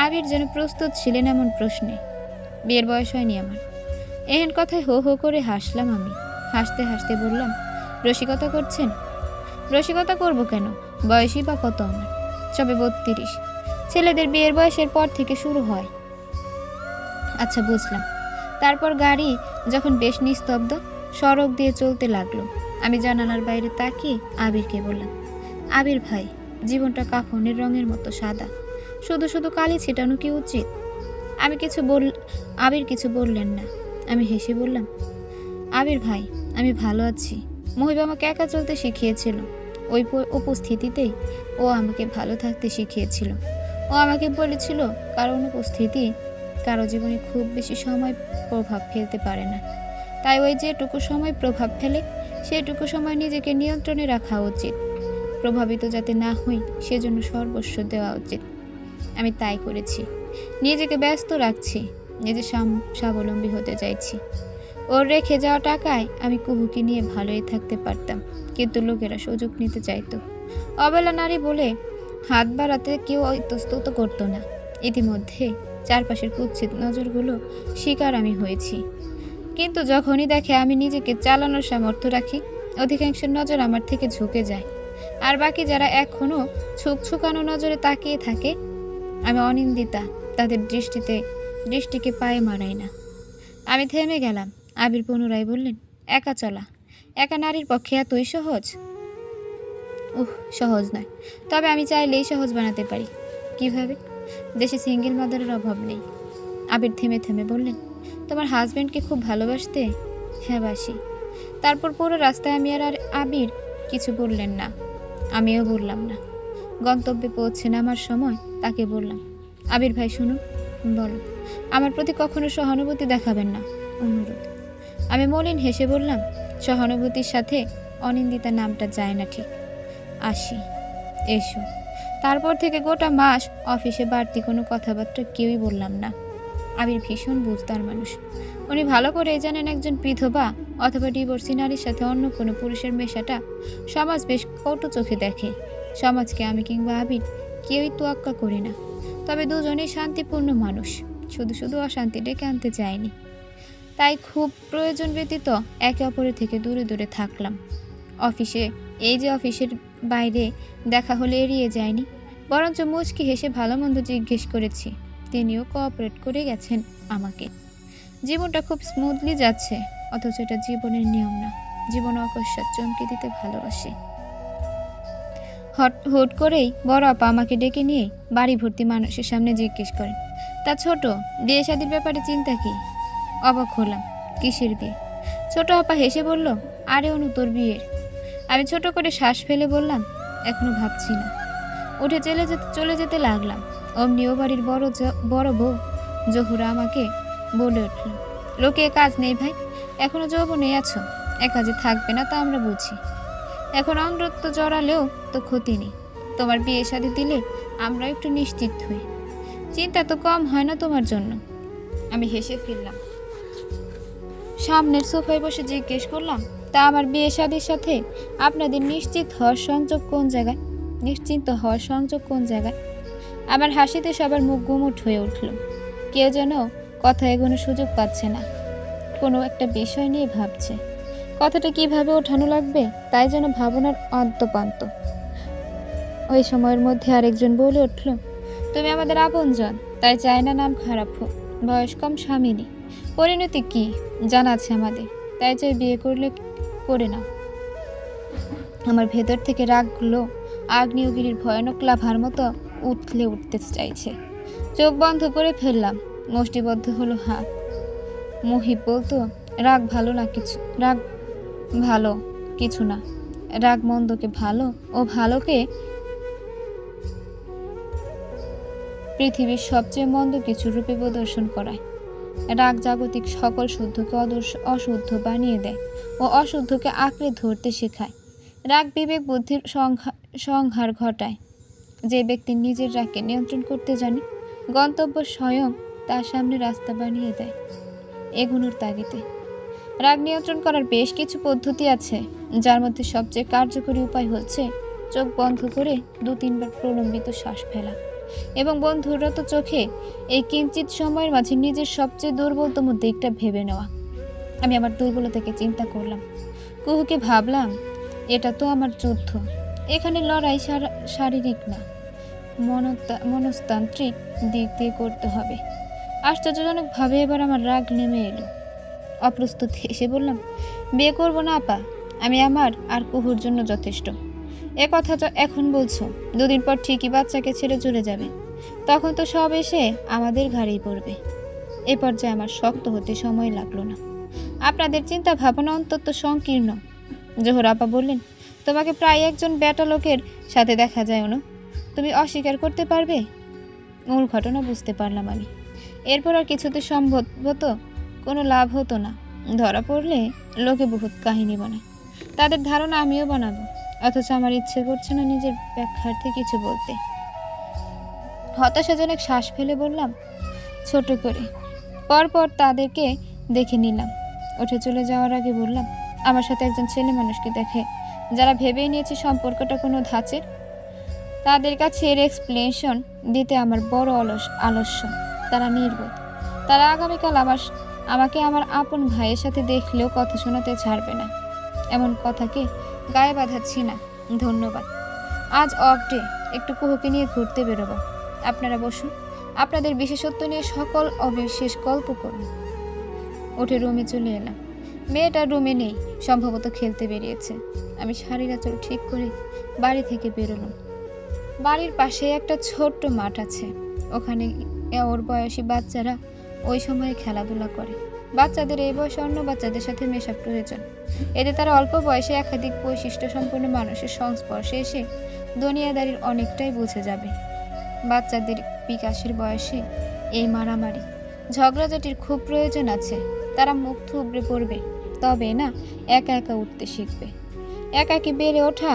আবির যেন প্রস্তুত ছিলেন এমন প্রশ্নে। বিয়ের বয়স হয়নি আমার। এহেন কথায় হো হো করে হাসলাম আমি। হাসতে হাসতে বললাম, রসিকতা করছেন? রসিকতা করব কেন? বয়সই বা কত আমার, সবে 32। ছেলেদের বিয়ের বয়সের পর থেকে শুরু হয়। আচ্ছা বুঝলাম। তারপর গাড়ি যখন বেশ নিস্তব্ধ, সড়ক দিয়ে চলতে লাগলো, আমি জানালার বাইরে তাকিয়ে আবিরকে বললাম, আবির ভাই, জীবনটা কাফনের রঙের মতো সাদা, শুধু শুধু কালি ছিটানো কি উচিত? আবির কিছু বললেন না। আমি হেসে বললাম, আবির ভাই, আমি ভালো আছি। মহিব আমাকে একা চলতে শিখিয়েছিল। ওই উপস্থিতিতেই ও আমাকে ভালো থাকতে শিখিয়েছিল। ও আমাকে বলেছিল, কারো অনুপস্থিতি কারো জীবনে খুব বেশি সময় প্রভাব ফেলতে পারে না। তাই ওই যেটুকু সময় প্রভাব ফেলে সেটুকু সময় নিজেকে নিয়ন্ত্রণে রাখা উচিত। প্রভাবিত যাতে না হই সেজন্য সর্বস্ব দেওয়া উচিত। আমি তাই করেছি। নিজেকে ব্যস্ত রাখছি, নিজে স্বাবলম্বী হতে চাইছি। ওর রেখে যাওয়া টাকায় আমি কুহুকে নিয়ে ভালোই থাকতে পারতাম, কিন্তু লোকেরা সুযোগ নিতে চাইতো। অবেলা নারী বলে হাত বাড়াতে কেউ ইতস্তত করতো না। ইতিমধ্যে চারপাশের কুৎসিত নজরগুলো শিকার আমি হয়েছি। কিন্তু যখনই দেখে আমি নিজেকে চালানোর সামর্থ্য রাখি, অধিকাংশ নজর আমার থেকে ঝুঁকে যায়। আর বাকি যারা এখনো ছুকানো নজরে তাকিয়ে থাকে, আমি অনিন্দিতা তাদের দৃষ্টিকে পায়ে মারাই না। আমি থেমে গেলাম। আবির পুনরায় বললেন, একা চলা একা নারীর পক্ষে এতই সহজ? সহজ নয়, তবে আমি চাইলেই সহজ বানাতে পারি। কিভাবে? দেশে সিঙ্গেল মাদারের অভাব নেই। আবির থেমে থেমে বললেন, তোমার হাজবেন্ডকে খুব ভালোবাসতে? হ্যাঁ বাসি। তারপর পুরো রাস্তায় আমি আর আবির কিছু বললেন না, আমিও বললাম না। গন্তব্যে পৌঁছে নামার সময় তাকে বললাম, আবির ভাই শুনুন। বলো। আমার প্রতি কখনো সহানুভূতি দেখাবেন না, অনুরোধ। আমি মলিন হেসে বললাম, সহানুভূতির সাথে অনিন্দিতা নামটা যায় না ঠিক। আসি, এসো। তারপর থেকে গোটা মাস অফিসে বাড়তি কোনো কথাবার্তা কেউই বললাম না। আবির ভীষণ বুঝদার মানুষ। উনি ভালো করেই জানেন একজন বিধবা অথবা ডিভোর্সি নারীর সাথে অন্য কোনো পুরুষের মেশাটা সমাজ বেশ কটু চোখে দেখে। সমাজকে আমি কিংবা আবির কেউই তোয়াক্কা করি না। তবে দুজনেই শান্তিপূর্ণ মানুষ, শুধু শুধু অশান্তি ডেকে আনতে চায়নি। তাই খুব প্রয়োজন ব্যতীত একে অপরের থেকে দূরে দূরে থাকলাম। অফিসের বাইরে দেখা হলে এড়িয়ে যায়নি, বরঞ্চ মুচকি হেসে ভালো মন্দ জিজ্ঞেস করেছি। তিনিও কোঅপারেট করে গেছেন আমাকে। জীবনটা খুব স্মুথলি যাচ্ছে, অথচ এটা জীবনের নিয়ম না। জীবন অকস্মাৎ চমকে দিতে ভালোবাসে। হুট করেই বড় আপা আমাকে ডেকে নিয়ে বাড়ি ভর্তি মানুষের সামনে জিজ্ঞেস করেন, তা ছোট, বিয়ে শাদীর ব্যাপারে চিন্তা কি? অবাক হলাম, কিসের বিয়ে? ছোট আপা হেসে বলল, আরে অনু, তোর বিয়ের। আমি ছোট করে শ্বাস ফেলে বললাম, এখনো ভাবছি না। উঠে চলে যেতে লাগলাম। অমনি ও বাড়ির বড় বউ জহুরা আমাকে বলে উঠল, লোকে কাজ নেই ভাই, এখনো যৌবনে আছো, এ কাজে থাকবে না তা আমরা বুঝি। এখন অন্ধত্ব জড়ালেও তো ক্ষতি নেই। তোমার বিয়ে শাদী দিলে আমরা একটু নিশ্চিত হই। চিন্তা তো কম হয় না তোমার জন্য। আমি হেসে ফিরলাম। সামনের সোফায় বসে জিজ্ঞেস করলাম, তা আমার বিয়ে শাদীর সাথে আপনাদের নিশ্চিন্ত হওয়ার সংযোগ কোন জায়গায়? আমার হাসিতে সবার মুখ গুমুট হয়ে উঠল। কেউ যেন কথা এগোনোর সুযোগ পাচ্ছে না, কোনো একটা বিষয় নিয়ে ভাবছে। কথাটা কিভাবে ওঠানো লাগবে তাই যেন ভাবনার অন্তপান্ত। ওই সময়ের মধ্যে আরেকজন বলে উঠল, তুমি আমাদের আপনজন, তাই চাই না নাম খারাপ হোক। বয়স কম, স্বামী নেই, পরিণতি কি জানা আছে আমাদের, তাই চাই বিয়ে করলে করে নাও। আমার ভেতর থেকে রাগগুলো আগ্নেয়গিরির ভয়ানক লাভার মতো উঠতে চাইছে। চোখ বন্ধ করে ফেললাম, মুষ্টিবদ্ধ হলো হাত। মহিব বলতো, রাগ ভালো কিছু না, রাগ মন্দকে ভালো ও ভালোকে পৃথিবীর সবচেয়ে মন্দ কিছু রূপে প্রদর্শন করায়। রাগ জাগতিক সকল শুদ্ধকে অশুদ্ধ বানিয়ে দেয় ও অশুদ্ধকে আঁকড়ে ধরতে শেখায়। রাগ বিবেক বুদ্ধির সংহার ঘটায়। যে ব্যক্তি নিজের রাগকে নিয়ন্ত্রণ করতে জানে, গন্তব্য স্বয়ং তার সামনে রাস্তা বানিয়ে দেয় এগোনোর তাগিদে। রাগ নিয়ন্ত্রণ করার বেশ কিছু পদ্ধতি আছে, যার মধ্যে সবচেয়ে কার্যকরী উপায় হচ্ছে চোখ বন্ধ করে 2-3 বার প্রলম্বিত শ্বাস ফেলা এবং বন্ধুরত চোখে এই কিঞ্চিত সময়ের মাঝে নিজের সবচেয়ে দুর্বলতম দিকটা ভেবে নেওয়া। আমি আমার দুর্বলতাকে চিন্তা করলাম। কুহুকে ভাবলাম, এটা তো আমার যুদ্ধ। এখানে লড়াই শারীরিক না, মনস্তান্ত্রিক দিক দিয়ে করতে হবে। আশ্চর্যজনকভাবে এবার আমার রাগ নেমে এলো। অপ্রস্তুত হেসে বললাম, বিয়ে করবো না আপা, আমি আমার আর কুহুর জন্য যথেষ্ট। এ কথা এখন বলছো, দুদিন পর ঠিকই বাচ্চাকে ছেড়ে চলে যাবে, তখন তো সব এসে আমাদের ঘাড়েই পড়বে। এ পর্যায়ে আমার শক্ত হতে সময় লাগলো না। আপনাদের চিন্তা ভাবনা অন্তত সংকীর্ণ। জোহর আপা বললেন, তোমাকে প্রায় একজন ব্যাটা লোকের সাথে দেখা যায় অনু, তুমি অস্বীকার করতে পারবে? মূল ঘটনা বুঝতে পারলাম আমি। এরপর আর কিছুতে সম্ভবত কোনো লাভ হতো না। ধরা পড়লে লোকে বহুত কাহিনী বানায়, তাদের ধারণা আমিও বানাবো, অথচ আমার ইচ্ছে করছে না নিজের ব্যাখ্যার্থে কিছু বলতে। হতাশাজনক শ্বাস ফেলে বললাম ছোট করে। পরপর তাদেরকে দেখে নিলাম। উঠে চলে যাওয়ার আগে বললাম, আমার সাথে একজন ছেলে মানুষকে দেখে যারা ভেবেই নিয়েছে সম্পর্কটা কোনো ধাঁচের, তাদের কাছে এর এক্সপ্লেনেশন দিতে আমার বড় আলস্য। তারা নির্বোধ। তারা আগামীকাল আমাকে আমার আপন ভাইয়ের সাথে দেখলেও কথা শোনাতে ছাড়বে না। এমন কথাকে গায়ে বাঁধাচ্ছি না, ধন্যবাদ। আজ অফ ডে, একটু কুহুকে নিয়ে ঘুরতে বেরোবো। আপনারা বসুন, আপনাদের বিশেষত্ব নিয়ে সকল অবিশেষ গল্প করুন। উঠে রুমে চলে এলাম। মেয়েটা রুমে নেই, সম্ভবত খেলতে বেরিয়েছে। আমি শাড়ির আঁচল ঠিক করে বাড়ি থেকে বেরোলাম। বাড়ির পাশে একটা ছোট্ট মাঠ আছে, ওখানে ওর বয়সী বাচ্চারা ওই সময়ে খেলাধুলা করে। বাচ্চাদের এই বয়সে অন্য বাচ্চাদের সাথে মেশা প্রয়োজন, এতে তারা অল্প বয়সে একাধিক বৈশিষ্ট্য সম্পন্ন মানুষের সংস্পর্শে এসে দুনিয়াদারির অনেকটাই বুঝে যাবে। বাচ্চাদের বিকাশের বয়সে এই মারামারি ঝগড়াঝাটির খুব প্রয়োজন আছে। তারা মুখ থুবড়ে পড়বে, তবে না একা একা উঠতে শিখবে। একাকি বেড়ে ওঠা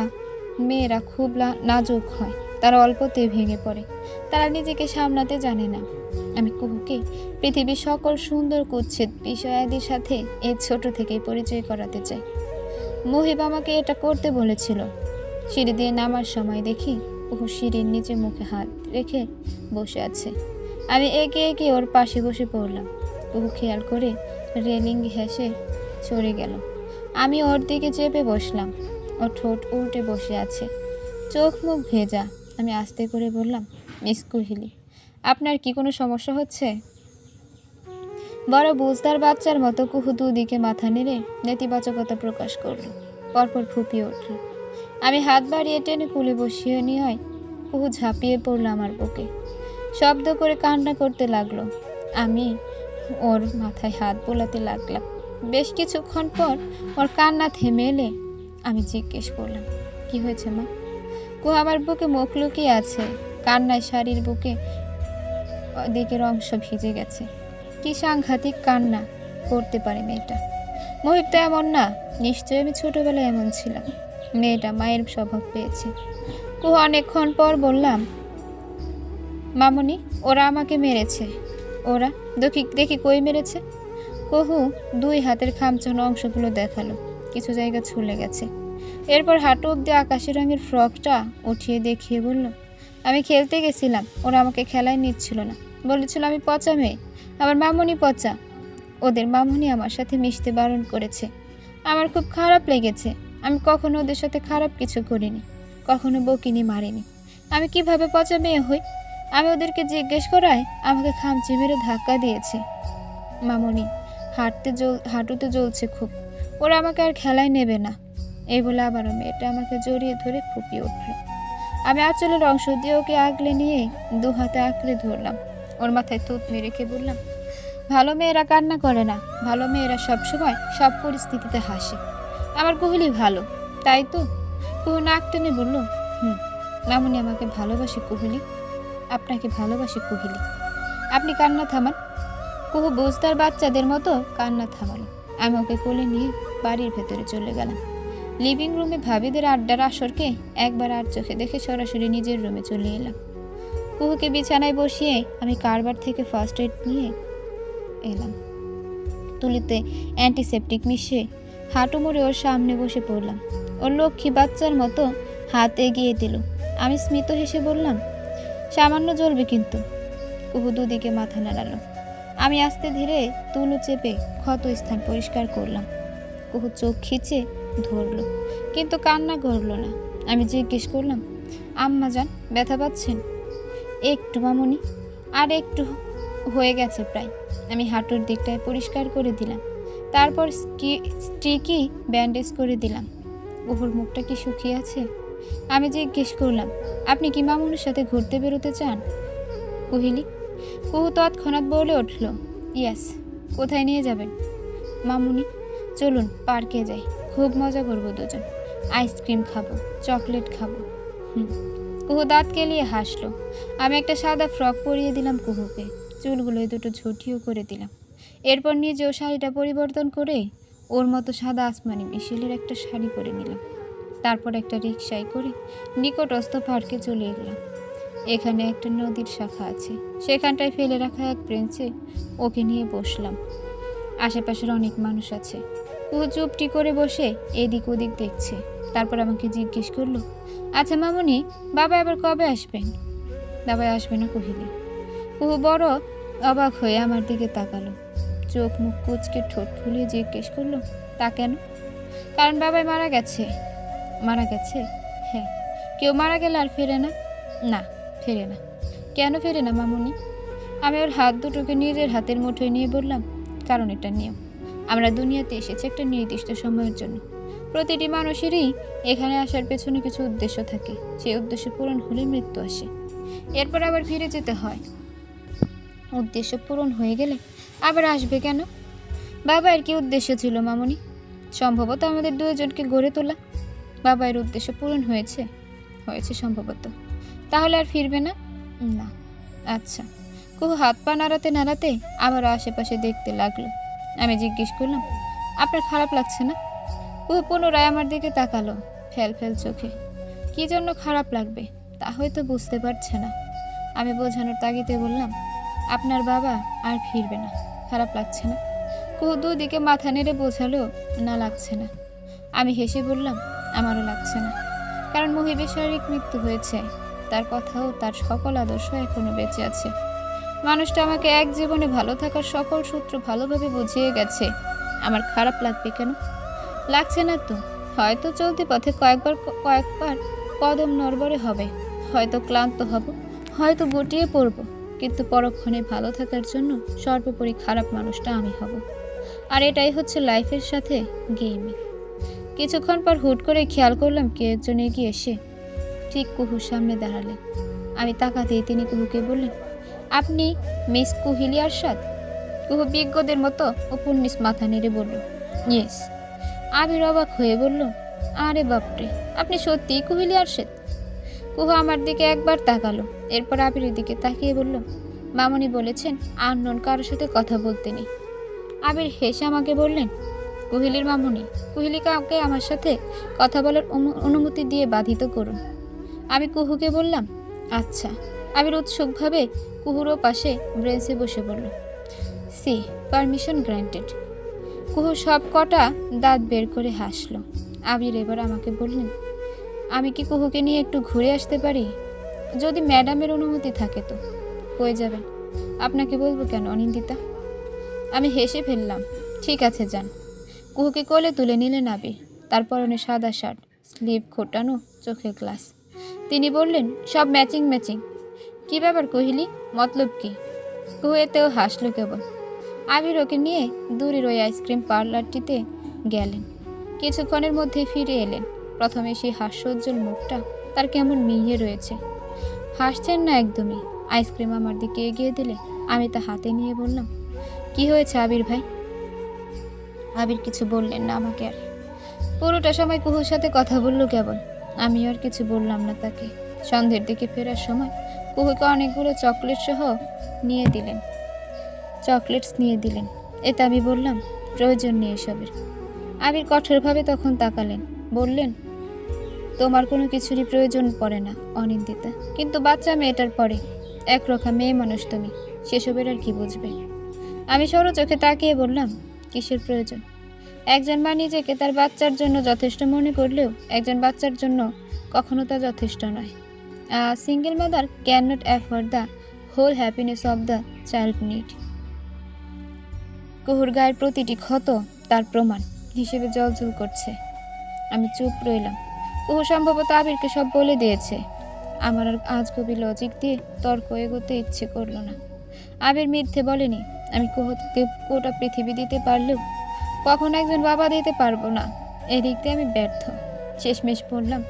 মেয়েরা খুব নাজুক হয়, তারা অল্পতেই ভেঙে পড়ে, তারা নিজেকে সামলাতে জানে না। আমি কুহুকে পৃথিবীর সকল সুন্দর কুচ্ছেদ বিষয়াদির সাথে এই ছোট থেকেই পরিচয় করাতে চাই। মুহিব আমাকে এটা করতে বলেছিল। সিঁড়ি দিয়ে নামার সময় দেখি কুহু সিঁড়ির নিচে মুখে হাত রেখে বসে আছে। আমি এগিয়ে এগিয়ে ওর পাশে বসে পড়লাম। কুহু খেয়াল করে রেলিং হেসে সরে গেল। আমি ওর দিকে চেপে বসলাম। ও ঠোঁট উল্টে বসে আছে, চোখ মুখ ভেজা। আমি আস্তে করে বললাম, মিস কুহিলি, আপনার কি কোনো সমস্যা হচ্ছে? বড় বুঝদার বাচ্চার মতো কুহু দুদিকে মাথা নেড়ে নেতিবাচকতা প্রকাশ করল, পরপর ফুপিয়ে উঠল। আমি হাত বাড়িয়ে টেনে কুলে বসিয়ে নিয়ে কুহু ঝাঁপিয়ে পড়ল আমার বুকে, শব্দ করে কান্না করতে লাগলো। আমি ওর মাথায় হাত বোলাতে লাগলাম। বেশ কিছুক্ষণ পর ওর কান্না থেমে এলে আমি জিজ্ঞেস করলাম, কি হয়েছে মা? কুহু আমার বুকে মুখ লুকিয়ে আছে, কান্নায় শাড়ির বুকে দিকের অংশ ভিজে গেছে। কি সাংঘাতিক কান্না করতে পারে মেয়েটা। মুহিব তো এমন না, নিশ্চয়ই আমি ছোটবেলায় এমন ছিলাম। মেয়েটা মায়ের স্বভাব পেয়েছে। কুহু অনেকক্ষণ পর বললাম, মামুনি, ওরা আমাকে মেরেছে। ওরা? দেখি কই মেরেছে? কুহু দুই হাতের খামচানো অংশগুলো দেখালো, কিছু জায়গা ছুলে গেছে। এরপর হাঁটু অব্দি আকাশি রঙের ফ্রকটা উঠিয়ে দেখিয়ে বলল, আমি খেলতে গেছিলাম, ওরা আমাকে খেলায় নিচ্ছিল না, বলেছিল আমি পচা মেয়ে, আমার মামুনি পচা। ওদের মামুনি আমার সাথে মিশতে বারণ করেছে। আমার খুব খারাপ লেগেছে। আমি কখনো ওদের সাথে খারাপ কিছু করিনি, কখনো বকিনি, মারিনি। আমি কিভাবে পচা মেয়ে হই? আমি ওদেরকে জিজ্ঞেস করায় আমাকে খামচি মেরে ধাক্কা দিয়েছে। মামুনি হাঁটুতে জ্বলছে খুব, ওরা আমাকে আর খেলায় নেবে না। এই বলে আবারও মেয়েটা আমাকে জড়িয়ে ধরে ফুপিয়ে উঠল। আমি আঁচলের অংশ দিয়ে ওকে আগলে নিয়ে দু হাতে আঁকড়ে ধরলাম। ওর মাথায় থুতনি রেখে বললাম, ভালো মেয়েরা কান্না করে না, ভালো মেয়েরা সবসময় সব পরিস্থিতিতে হাসে। আমার কুহুলি ভালো, তাই তো? কুহু নাক টেনে বলল, মামুনি আমাকে ভালোবাসে কুহুলি, আপনাকে ভালোবাসে কুহিলি। আপনি কান্না থামান। কুহু বুঝদার বাচ্চাদের মতো কান্না থামালো। আমি ওকে কোলে নিয়ে বাড়ির ভেতরে চলে গেলাম। লিভিং রুমে ভাবিদের আড্ডার আসরকে একবার আর চোখে দেখে সরাসরি নিজের রুমে চলে এলাম। কুহুকে বিছানায় বসিয়ে আমি কারবার থেকে ফার্স্ট এড নিয়ে এলাম। তুলিতে অ্যান্টিসেপটিক মিশিয়ে হাঁটু মুড়ে ওর সামনে বসে পড়লাম। ওর লক্ষ্মী বাচ্চার মতো হাত এগিয়ে দিল। আমি স্মিত হেসে বললাম, সামান্য জ্বলবে কিন্তু। কুহু দুদিকে মাথা নাড়ালো। আমি আস্তে ধীরে তুলো চেপে ক্ষত স্থান পরিষ্কার করলাম। কুহু চোখ খিচে ধরলো, কিন্তু কান্না করলো না। আমি জিজ্ঞেস করলাম, আম্মা জান ব্যথা পাচ্ছেন? একটু মামুনি, আর একটু হয়ে গেছে প্রায়। আমি হাঁটুর দিকটায় পরিষ্কার করে দিলাম, তারপর স্টিকি ব্যান্ডেজ করে দিলাম। কুহুর মুখটা কি শুকিয়ে আছে? আমি জিজ্ঞেস করলাম, আপনি কি মামুনির সাথে ঘুরতে বেরোতে চান কুহিলি? কুহু তৎক্ষণাৎ বলে উঠল, ইয়াস। কোথায় নিয়ে যাবেন? মামুনি, চলুন পার্কে যাই, খুব মজা করবো দুজন। আইসক্রিম খাবো, চকলেট খাবো। কুহু দাঁত কেলিয়ে হাসলো। আমি একটা সাদা ফ্রক পরিয়ে দিলাম কুহুকে, চুলগুলোয় দুটো ঝুঁটিও করে দিলাম। এরপর নিজেও শাড়িটা পরিবর্তন করে ওর মতো সাদা আসমানি মিশেলের একটা শাড়ি পরে নিলাম। তারপর একটা রিকশায় করে নিকটস্থ পার্কে চলে এলাম। এখানে একটা নদীর শাখা আছে, সেখানটায় ফেলে রাখা এক বেঞ্চে ওকে নিয়ে বসলাম। আশেপাশের অনেক মানুষ আছে। কুহু চুপটি করে বসে এদিক ওদিক দেখছে। তারপর আমাকে জিজ্ঞেস করলো, আচ্ছা মামুনি, বাবা আবার কবে আসবেন? বাবা আসবে না কহিলি। কুহু বড় অবাক হয়ে আমার দিকে তাকালো, চোখ মুখ কুচকে ঠোঁট ফুলিয়ে জিজ্ঞেস করলো, তা কেন? কারণ বাবাই মারা গেছে। মারা গেছে? হ্যাঁ। কেউ মারা গেলে আর ফেরে না? না, ফেরে না। কেন ফেরে না মামুনি? আমি ওর হাত দুটোকে নিজের হাতের মুঠোয় নিয়ে বললাম, কারণ এটা নিয়ম। আমরা দুনিয়াতে এসেছি একটা নির্দিষ্ট সময়ের জন্য। প্রতিটি মানুষেরই এখানে আসার পেছনে কিছু উদ্দেশ্য থাকে। সেই উদ্দেশ্য পূরণ হলে মৃত্যু আসে, এরপর আবার ফিরে যেতে হয়। উদ্দেশ্য পূরণ হয়ে গেলে আবার আসবে কেন? বাবার কি উদ্দেশ্য ছিল মামুনি? সম্ভবত আমাদের দুজনকে গড়ে তোলা। বাবার উদ্দেশ্য পূরণ হয়েছে? হয়েছে সম্ভবত। তাহলে আর ফিরবে না? না। আচ্ছা। কুহু হাত পা নাড়াতে নাড়াতে আবারও আশেপাশে দেখতে লাগলো। আমি জিজ্ঞেস করলাম, আপনার খারাপ লাগছে না? কুহু পুনরায় আমার দিকে তাকালো ফেল ফেল চোখে। কি জন্য খারাপ লাগবে তা হয়তো বুঝতে পারছে না। আমি বোঝানোর তাগিদে বললাম, আপনার বাবা আর ফিরবে না, খারাপ লাগছে না? কুহু দুদিকে মাথা নেড়ে বোঝালো, না লাগছে না। আমি হেসে বললাম, আমারও লাগছে না, কারণ মুহিবের শারীরিক মৃত্যু হয়েছে। তার কথাও তার সকল আদর্শ এখনো বেঁচে আছে। মানুষটা আমাকে এক জীবনে ভালো থাকার সকল সূত্র ভালোভাবে বুঝিয়ে গেছে। আমার খারাপ লাগবে কেন? লাগছে না তো। হয়তো চলতি পথে কয়েকবার কদম নড়বড়ে হবে, হয়তো ক্লান্ত হব, হয়তো গুটিয়ে পড়ব, কিন্তু পরক্ষণে ভালো থাকার জন্য সর্বোপরি খারাপ মানুষটা আমি হব। আর এটাই হচ্ছে লাইফের সাথে গেমই। কিছুক্ষণ পর হুট করে খেয়াল করলাম কে একজন এগিয়ে এসে ঠিক কুহুর সামনে দাঁড়ালেন। আমি তাকাতেই তিনি কুহুকে বললেন, আপনি মিস কুহিলি আরশাদ? কুহু বিজ্ঞদের মতো উপন্যাস মাথা নেড়ে বলল, ইয়েস। আবির অবাক হয়ে বলল, আরে বাপরে, আপনি সত্যিই কুহিলি আরশাদ? কুহু আমার দিকে একবার তাকালো, এরপর আবিরের দিকে তাকিয়ে বলল, মামুনি বলেছেন আননোন কারোর সাথে কথা বলতে নেই। আবির হেসে আমাকে বললেন, কুহিলির মামুনি, কুহিলি কাউকে আমার সাথে কথা বলার অনুমতি দিয়ে বাধিত করুন। আমি কুহুকে বললাম, আচ্ছা। আবির উৎসুকভাবে কুহুরও পাশে ব্রেঞ্চে বসে বলল, সি, পারমিশন গ্র্যান্টেড। কুহু সব কটা দাঁত বের করে হাসল। আবির এবার আমাকে বললেন, আমি কি কুহুকে নিয়ে একটু ঘুরে আসতে পারি? যদি ম্যাডামের অনুমতি থাকে তো। কই যাবেন? আপনাকে বলবো কেন অনিন্দিতা? আমি হেসে ফেললাম, ঠিক আছে যান। কুহুকে কোলে তুলে নিলেন আবির। তার পরনে সাদা শার্ট, স্লিভ খোটানো, চোখে গ্লাস। তিনি বললেন, সব ম্যাচিং ম্যাচিং। কি ব্যাপার কোহিলি, মতলব কি? কুহু এতেও হাসলো কেবল। আবির ওকে নিয়ে দূরের ওই আইসক্রিম পার্লারটিতে গেলেন। কিছুক্ষণের মধ্যে ফিরে এলেন। প্রথমে সেই হাস্যোজ্জ্বল মুখটা তার কেমন মিইয়ে রয়েছে। হাসছেন না একদমই। আইসক্রিম আমার দিকে এগিয়ে দিলে আমি তা হাতে নিয়ে বললাম, কি হয়েছে আবির ভাই? আবির কিছু বললেন না আমাকে আর। পুরোটা সময় কুহুর সাথে কথা বলল কেবল। আমি আর কিছু বললাম না তাকে। সন্ধ্যের দিকে ফেরার সময় কুহুকে অনেকগুলো চকলেটস নিয়ে দিলেন। এতে আমি বললাম, প্রয়োজন নেই এসবের। আবির কঠোরভাবে তখন তাকালেন, বললেন, তোমার কোনো কিছুরই প্রয়োজন পড়ে না অনিন্দিতা, কিন্তু বাচ্চা মেয়েটার পরে। একরোখা মেয়ে মানুষ তুমি, সেসবের আর কি বুঝবে? আমি সরু চোখে তাকিয়ে বললাম, কিসের প্রয়োজন? একজন মা নিজেকে তার বাচ্চার জন্য যথেষ্ট মনে করলেও একজন বাচ্চার জন্য কখনো তা যথেষ্ট নয়। Single mother can not afford the whole happiness of the child need. কুহুর গায়ের প্রতিটি ক্ষত তার প্রমাণ হিসেবে জ্বলজ্বল করছে। আমি চুপ রইলাম। কুহু সম্ভবত আবিরকে সব বলে দিয়েছে। আমার আর আজগুবি লজিক দিয়ে তর্ক এগোতে ইচ্ছে করলো না। আবির মিথ্যে বলেনি। আমি কুহুকে গোটা পৃথিবী দিতে পারলেও কখনো একজন বাবা দিতে পারবো না। এদিক দিয়ে আমি ব্যর্থ। শেষমেশ বললাম,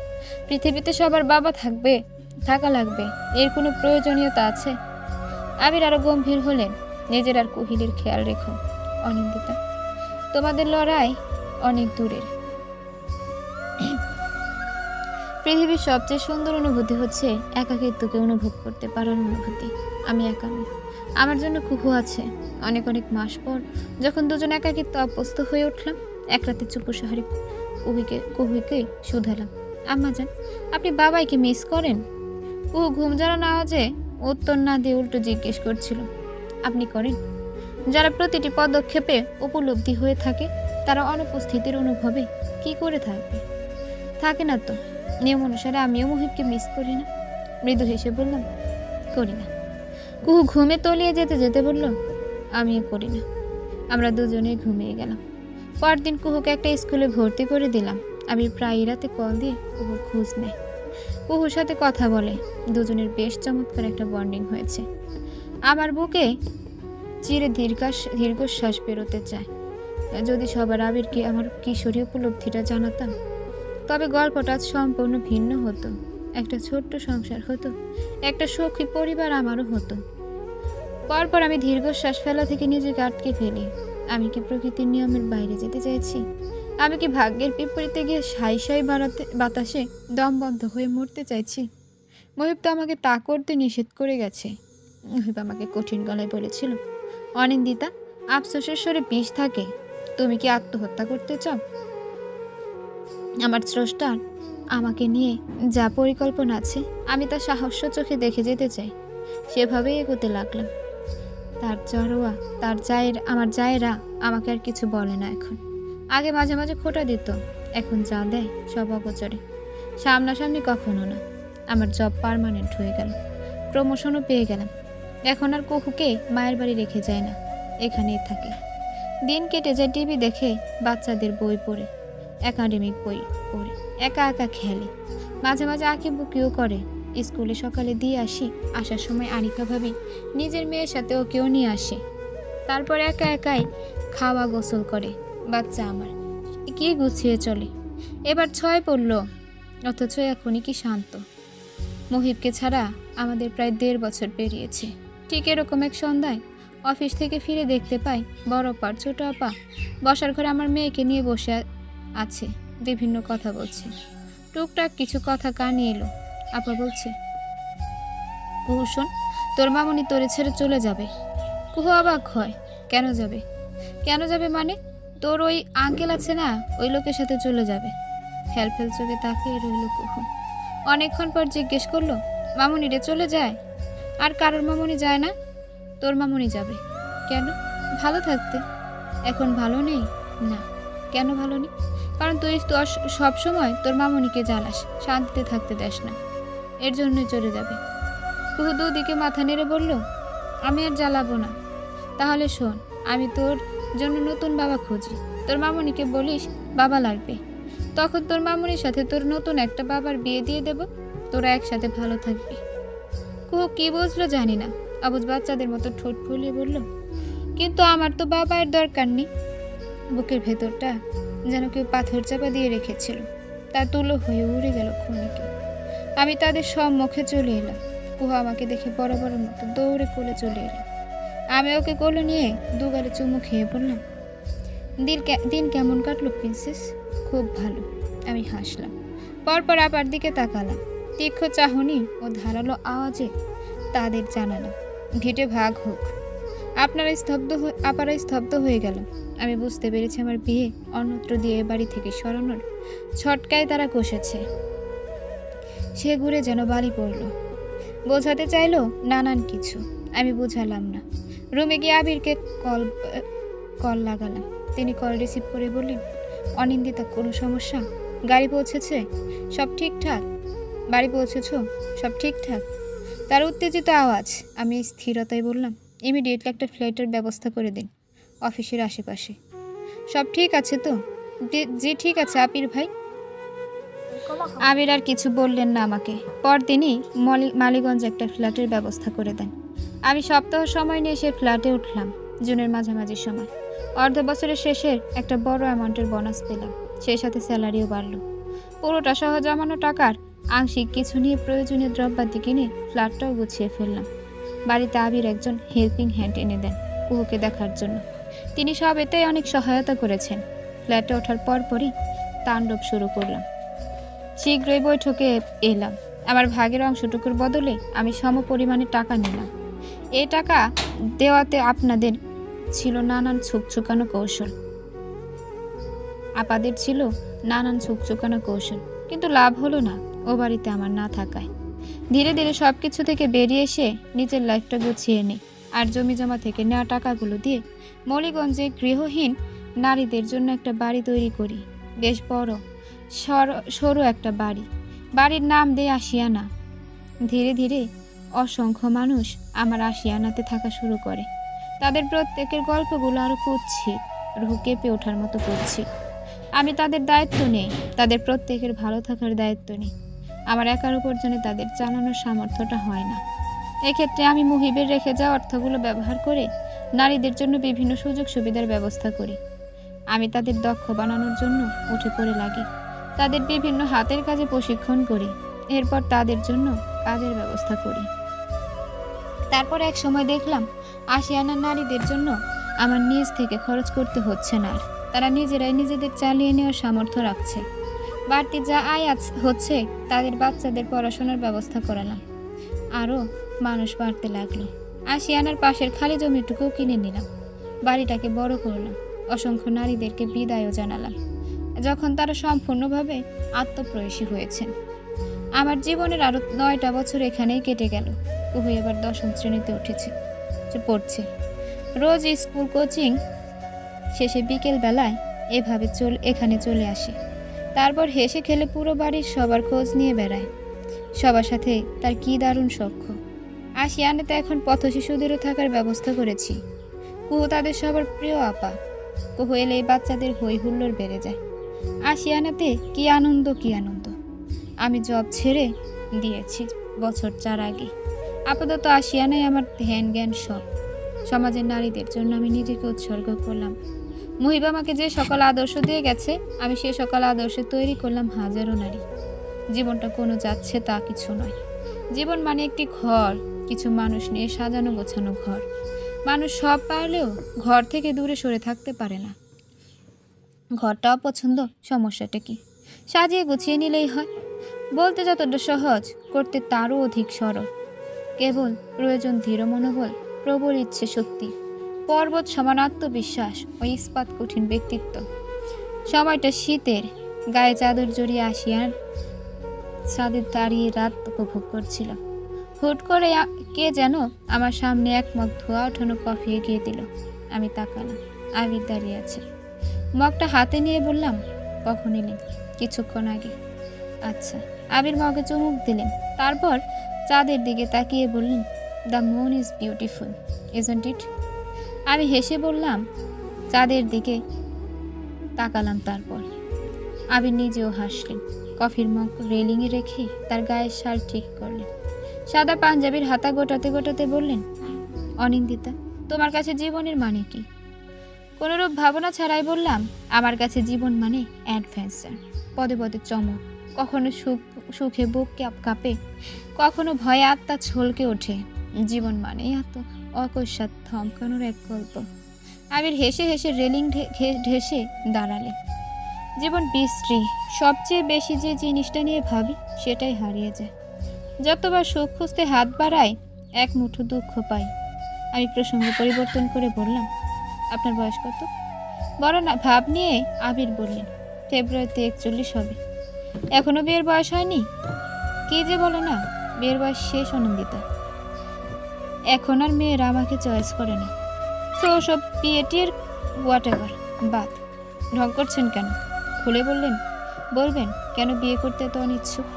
পৃথিবীতে সবার বাবা থাকা লাগবে, এর কোনো প্রয়োজনীয়তা আছে? আবির আরো গম্ভীর হলেন। নিজের আর কোহিলের খেয়াল রেখো অনিন্দিতা, তোমাদের লড়াই অনেক দূরের। পৃথিবীর সবচেয়ে সুন্দর অনুভূতি হচ্ছে একাকিত্বকে অনুভব করতে পারার অনুভূতি। আমি একা নই, আমার জন্য কুহু আছে। অনেক অনেক মাস পর যখন দুজন একাকিত্ব অভ্যস্ত হয়ে উঠলাম, এক রাতে চুপুসাহারি কুহুকে শুধালাম, আম্মা জান, আপনি বাবাইকে মিস করেন? কুহু ঘুম জড়ানো আওয়াজে উত্তর না দিয়ে উল্টো জিজ্ঞেস করছিল, আপনি করেন? যারা প্রতিটি পদক্ষেপে উপলব্ধি হয়ে থাকে তারা অনুপস্থিতির অনুভবে কি করে থাকবে? থাকে না তো। নিয়ম অনুসারে আমিও মুহিবকে মিস করি না। মৃদু হেসে বললাম, করি না। কুহু ঘুমে তলিয়ে যেতে যেতে বলল, আমিও করি না। আমরা দুজনেই ঘুমিয়ে গেলাম। পরদিন কুহুকে একটা স্কুলে ভর্তি করে দিলাম। আমি প্রায় রাতে কল দিয়ে কুহুর খোঁজ নেয়, কুহুর সাথে কথা বলে। দুজনের বেশ চমৎকার একটা বন্ডিং হয়েছে। আমার বুকে চিরে দীর্ঘশ্বাস বেরোতে চায়। যদি সবার আবিরকে আমার কিশোরী উপলব্ধিটা জানাতাম, তবে গল্পটা সম্পূর্ণ ভিন্ন হতো। একটা ছোট্ট সংসার হতো, একটা সুখী পরিবার আমারও হতো। পরপর আমি দীর্ঘশ্বাস ফেলা থেকে নিজেকে আটকে ফেলি। আমি কি প্রকৃতির নিয়মের বাইরে যেতে চাইছি? আমি কি ভাগ্যের বিপরীতে গিয়ে সাই বাতাসে দম বন্ধ হয়ে মরতে চাইছি? মহিব তো আমাকে তা করতে নিষেধ করে গেছে। মহিব আমাকে কঠিন গলায় বলেছিল, অনিন্দিতা, আফসোসের স্বরে বিষ থাকে। তুমি কি আত্মহত্যা করতে চাও? আমার স্রষ্টার আমাকে নিয়ে যা পরিকল্পনা আছে আমি তা সাহস্য চোখে দেখে যেতে চাই। সেভাবেই এগোতে লাগলাম। আমার জায়েরা আমাকে আর কিছু বলে না এখন। আগে মাঝে মাঝে খোঁটা দিত, এখন যা দেয় সব অগোচরে, সামনাসামনি কখনো না। আমার জব পার্মানেন্ট হয়ে গেল, প্রমোশনও পেয়ে গেলাম। এখন আর কুহুকে মায়ের বাড়ি রেখে যায় না, এখানেই থাকে। দিন কেটে যায় টিভি দেখে, বাচ্চাদের বই পড়ে, একাডেমিক বই পড়ে, একা একা খেলে। মাঝে মাঝে আঁকিবুকিও করে। স্কুলে সকালে দিয়ে আসি, আসার সময় আনিকা ভাবি নিজের মেয়ের সাথে ওকেও নিয়ে আসে। তারপর একা একাই খাওয়া গোসল করে। বাচ্চা আমার কি গুছিয়ে চলে। এবার 6 পড়ল, অথচ এখনই কি শান্ত। মহিবকে ছাড়া আমাদের প্রায় 1.5 বছর পেরিয়েছে। ঠিক এরকম এক সন্ধ্যায় অফিস থেকে ফিরে দেখতে পাই বড় পার ছোট আপা বসার ঘরে আমার মেয়েকে নিয়ে বসে আছে, বিভিন্ন কথা বলছে। টুকটাক কিছু কথা কানে এলো। আপা বলছে, কুহু শোন, তোর মামুনি তোরে ছেড়ে চলে যাবে। কুহু অবাক হয়, কেন যাবে? কেন যাবে মানে? তোর ওই আঙ্কেল আছে না, ওই লোকের সাথে চলে যাবে। ফেল চোখে তাকিয়ে রইল কুহু। অনেকক্ষণ পর জিজ্ঞেস করলো, মামুনি রে চলে যায়? আর কারোর মামুনি যায় না? তোর মামুনি যাবে। কেন? ভালো থাকতে। এখন ভালো নেই? না। কেন ভালো নেই? কারণ তুই সবসময় তোর মামুনিকে জ্বালাস, শান্তিতে থাকতে দেস না, এর জন্যই চলে যাবে। কুহু দুদিকে মাথা নেড়ে বলল, আমি আর জ্বালাবো না। তাহলে শোন, আমি তোর জন্য নতুন বাবা খুঁজি। তোর মামুনিকে বলিস বাবা লাগবে, তখন তোর মামুনির সাথে তোর নতুন একটা বাবার বিয়ে দিয়ে দেব, তোরা একসাথে ভালো থাকবি। কুহু কি বুঝলো জানি না, অবুঝ বাচ্চাদের মতো ঠোঁট ফুলিয়ে বলল, কিন্তু আমার তো বাবার দরকার নেই। বুকের ভেতরটা যেন কেউ পাথর চাপা দিয়ে রেখেছিল, তা তুলো হয়ে উড়ে গেল ক্ষণিকে। আমি তাদের সম্মুখে চলে এলাম। কুহু আমাকে দেখে বড় বড় মতো দৌড়ে কোলে চলে এলো। আমি ওকে কোলে নিয়ে দুগালে চুমু খেয়ে বললাম, দিন কেমন কাটলো প্রিন্সেস? খুব ভালো। আমি হাসলাম। পরপর আপার দিকে তাকালাম। তীক্ষ্ণ চাহনি ও ধারালো আওয়াজে তাদের জানালাম, ভিটে ভাগ হোক। আপারা স্তব্ধ হয়ে গেল। আমি বুঝতে পেরেছি আমার বিয়ে অন্যত্র দিয়ে বাড়ি থেকে সরানোর ছটকায় তারা কষেছে। সে ঘুরে যেন বালি পড়ল। বোঝাতে চাইলো নানান কিছু, আমি বুঝালাম না। রুমে গিয়ে আবিরকে কল লাগালাম। তিনি কল রিসিভ করে বললেন, অনিন্দিতা, কোনো সমস্যা? গাড়ি পৌঁছেছে? সব ঠিকঠাক? বাড়ি পৌঁছেছ? সব ঠিকঠাক? তার উত্তেজিত আওয়াজ। আমি স্থিরতায় বললাম, ইমিডিয়েটলি একটা ফ্লাইটের ব্যবস্থা করে দিন। অফিসের আশেপাশে। সব ঠিক আছে তো? জি ঠিক আছে আবির ভাই। আবির আর কিছু বললেন না আমাকে। পরদিনই মালিগঞ্জে একটা ফ্ল্যাটের ব্যবস্থা করে দেন। আমি সপ্তাহ সময় নিয়ে সে ফ্ল্যাটে উঠলাম জুনের মাঝামাঝি সময়। অর্ধ বছরের শেষের একটা বড় অ্যামাউন্টের বোনাস পেলাম, সেই সাথে স্যালারিও বাড়ল। পুরোটা সহ জমানো টাকার আংশিক কিছু নিয়ে প্রয়োজনীয় দ্রব্যাদি কিনে ফ্ল্যাটটাও গুছিয়ে ফেললাম। বাড়িতে আবির একজন হেল্পিং হ্যান্ড এনে দেন কুহুকে দেখার জন্য। তিনি সব এতেই অনেক সহায়তা করেছেন। ফ্ল্যাটে ওঠার পরপরই তাণ্ডব শুরু করলাম। শীঘ্রই বৈঠকে এলাম। আমার ভাগের অংশটুকুর বদলে আমি সম পরিমাণে টাকা নিলাম। এই টাকা দেওয়াতে আপনাদের ছিল নানান ছুকছুকানো কৌশল। আপাদের ছিল নানান ছুকছুকানো কৌশল, কিন্তু লাভ হলো না ও বাড়িতে আমার না থাকায়। ধীরে ধীরে সব কিছু থেকে বেরিয়ে এসে নিজের লাইফটা গুছিয়ে নিই। আর জমি জমা থেকে নেওয়া টাকাগুলো দিয়ে মলিগঞ্জে গৃহহীন নারীদের জন্য একটা বাড়ি তৈরি করি। বেশ বড় সরু একটা বাড়ি। বাড়ির নাম দেয় আশিয়ানা। ধীরে ধীরে অসংখ্য মানুষ আমার আশিয়ানাতে থাকা শুরু করে। তাদের প্রত্যেকের গল্পগুলো আরও কুৎসিত, রুহ কেঁপে ওঠার মতো করছি। আমি তাদের দায়িত্ব নেই, তাদের প্রত্যেকের ভালো থাকার দায়িত্ব নেই। আমার একার উপার্জনে তাদের চালানোর সামর্থ্যটা হয় না। এক্ষেত্রে আমি মুহিবের রেখে যাওয়া অর্থগুলো ব্যবহার করে নারীদের জন্য বিভিন্ন সুযোগ সুবিধার ব্যবস্থা করি। আমি তাদের দক্ষ বানানোর জন্য উঠে পড়ে লাগি। তাদের বিভিন্ন হাতের কাজে প্রশিক্ষণ করি। এরপর তাদের জন্য কাজের ব্যবস্থা করি। তারপর এক সময় দেখলাম আশিয়ানার নারীদের জন্য আমার নিজ থেকে খরচ করতে হচ্ছে না আর। তারা নিজেরাই নিজেদের চালিয়ে নেওয়ার সামর্থ্য রাখছে। বাড়তি যা আয় হচ্ছে তাদের বাচ্চাদের পড়াশোনার ব্যবস্থা করালাম। আরও মানুষ বাড়তে লাগলো। আশিয়ানার পাশের খালি জমিটুকুও কিনে নিলাম। বাড়িটাকে বড় করলাম। অসংখ্য নারীদেরকে বিদায়ও জানালাম যখন তারা সম্পূর্ণভাবে আত্মপ্রয়াসী হয়েছেন। আমার জীবনের আরও 9টা বছর এখানেই কেটে গেল। কুহু এবার 10ম শ্রেণীতে পড়ছে। রোজ স্কুল কোচিং শেষে বিকেল বেলায় এভাবে এখানে চলে আসে। তারপর হেসে খেলে পুরো বাড়ির সবার খোঁজ নিয়ে বেড়ায়। সবার সাথে তার কি দারুণ সখ্য। আশিয়ানাতে এখন পথশিশুদেরও থাকার ব্যবস্থা করেছি। কুহু তাদের সবার প্রিয় আপা। কুহু এলে এই বাচ্চাদের হই হুল্লোড় বেড়ে যায়। আশিয়ানাতে কি আনন্দ কি আনন্দ। আমি জব ছেড়ে দিয়েছি বছর 4 আগে। আপাতত আশিয়ানাই আমার ধ্যান জ্ঞান সব। সমাজের নারীদের জন্য আমি নিজেকে উৎসর্গ করলাম। মুহিব আমাকে যে সকল আদর্শ দিয়ে গেছে, আমি সে সকল আদর্শে তৈরি করলাম হাজারো নারী। জীবনটা কোনো যাচ্ছে তা কিছু নয়। জীবন মানে একটি ঘর, কিছু মানুষ নিয়ে সাজানো গোছানো ঘর। মানুষ সব পারলেও ঘর থেকে দূরে সরে থাকতে পারে না। ঘরটা অপছন্দ, সমস্যাটা কি? সাজিয়ে গুছিয়ে নিলেই হয়। বলতে যতটা সহজ, করতে তারও অধিক সরল। কেবল প্রয়োজন ধীর মনোবল, প্রবল ইচ্ছে শক্তি, পর্বত সমান আত্মবিশ্বাস ও ইস্পাত কঠিন ব্যক্তিত্ব। সময়টা শীতের, গায়ে চাদর জড়িয়ে আশিয়ার ছাদে দাঁড়িয়ে রাত উপভোগ করছিল। হুট করে কে যেন আমার সামনে এক মগ ধোয়া ওঠানো কফি এগিয়ে দিল। আমি তাকালাম, আবির দাঁড়িয়ে আছে। মগটা হাতে নিয়ে বললাম, কখন এলেন? কিছুক্ষণ আগে। আচ্ছা। আবির মগে চুমুক দিলেন। তারপর চাঁদের দিকে তাকিয়ে বললেন, the moon is beautiful, isn't it? আমি হেসে বললাম, চাঁদের দিকে তাকালাম। তারপর আবির নিজেও হাসলেন। কফির মগ রেলিংয়ে রেখে তার গায়ের শাল ঠিক করলেন। সাদা পাঞ্জাবির হাতা গোটাতে গোটাতে বললেন, অনিন্দিতা, তোমার কাছে জীবনের মানে কি? কোনোরূপ ভাবনা ছাড়াই বললাম, আমার কাছে জীবন মানে অ্যাডভেঞ্চার, পদে পদে চমক। কখনো সুখে বুক কাঁপে, কখনো ভয়ে আত্মা ছলকে ওঠে। জীবন মানে এত অকস্মাৎ থমকানোর এক গল্প। আবির হেসে হেসে রেলিং ঢেসে দাঁড়ালে। জীবন বিশ্রী, সবচেয়ে বেশি যে জিনিসটা নিয়ে ভাবি সেটাই হারিয়ে যায়। যতবার সুখ খুঁজতে হাত বাড়াই, এক মুঠো দুঃখ পাই। আমি প্রসঙ্গ পরিবর্তন করে বললাম, আপনার বয়স কত? বড় না ভাব নিয়ে আবির বললেন, ফেব্রুয়ারিতে 41 হবে। এখনো বিয়ের বয়স হয়নি? কি যে বলো না, বিয়ের বয়স শেষ অনন্দিতা। এখন আর মেয়েরা আমাকে চয়েস করে না। তো সব বিয়ে টিয়ের হোয়াট এভার বাদ। ঢং করছেন কেন? খুলে বলবেন কেন বিয়ে করতে এত অনিচ্ছুক?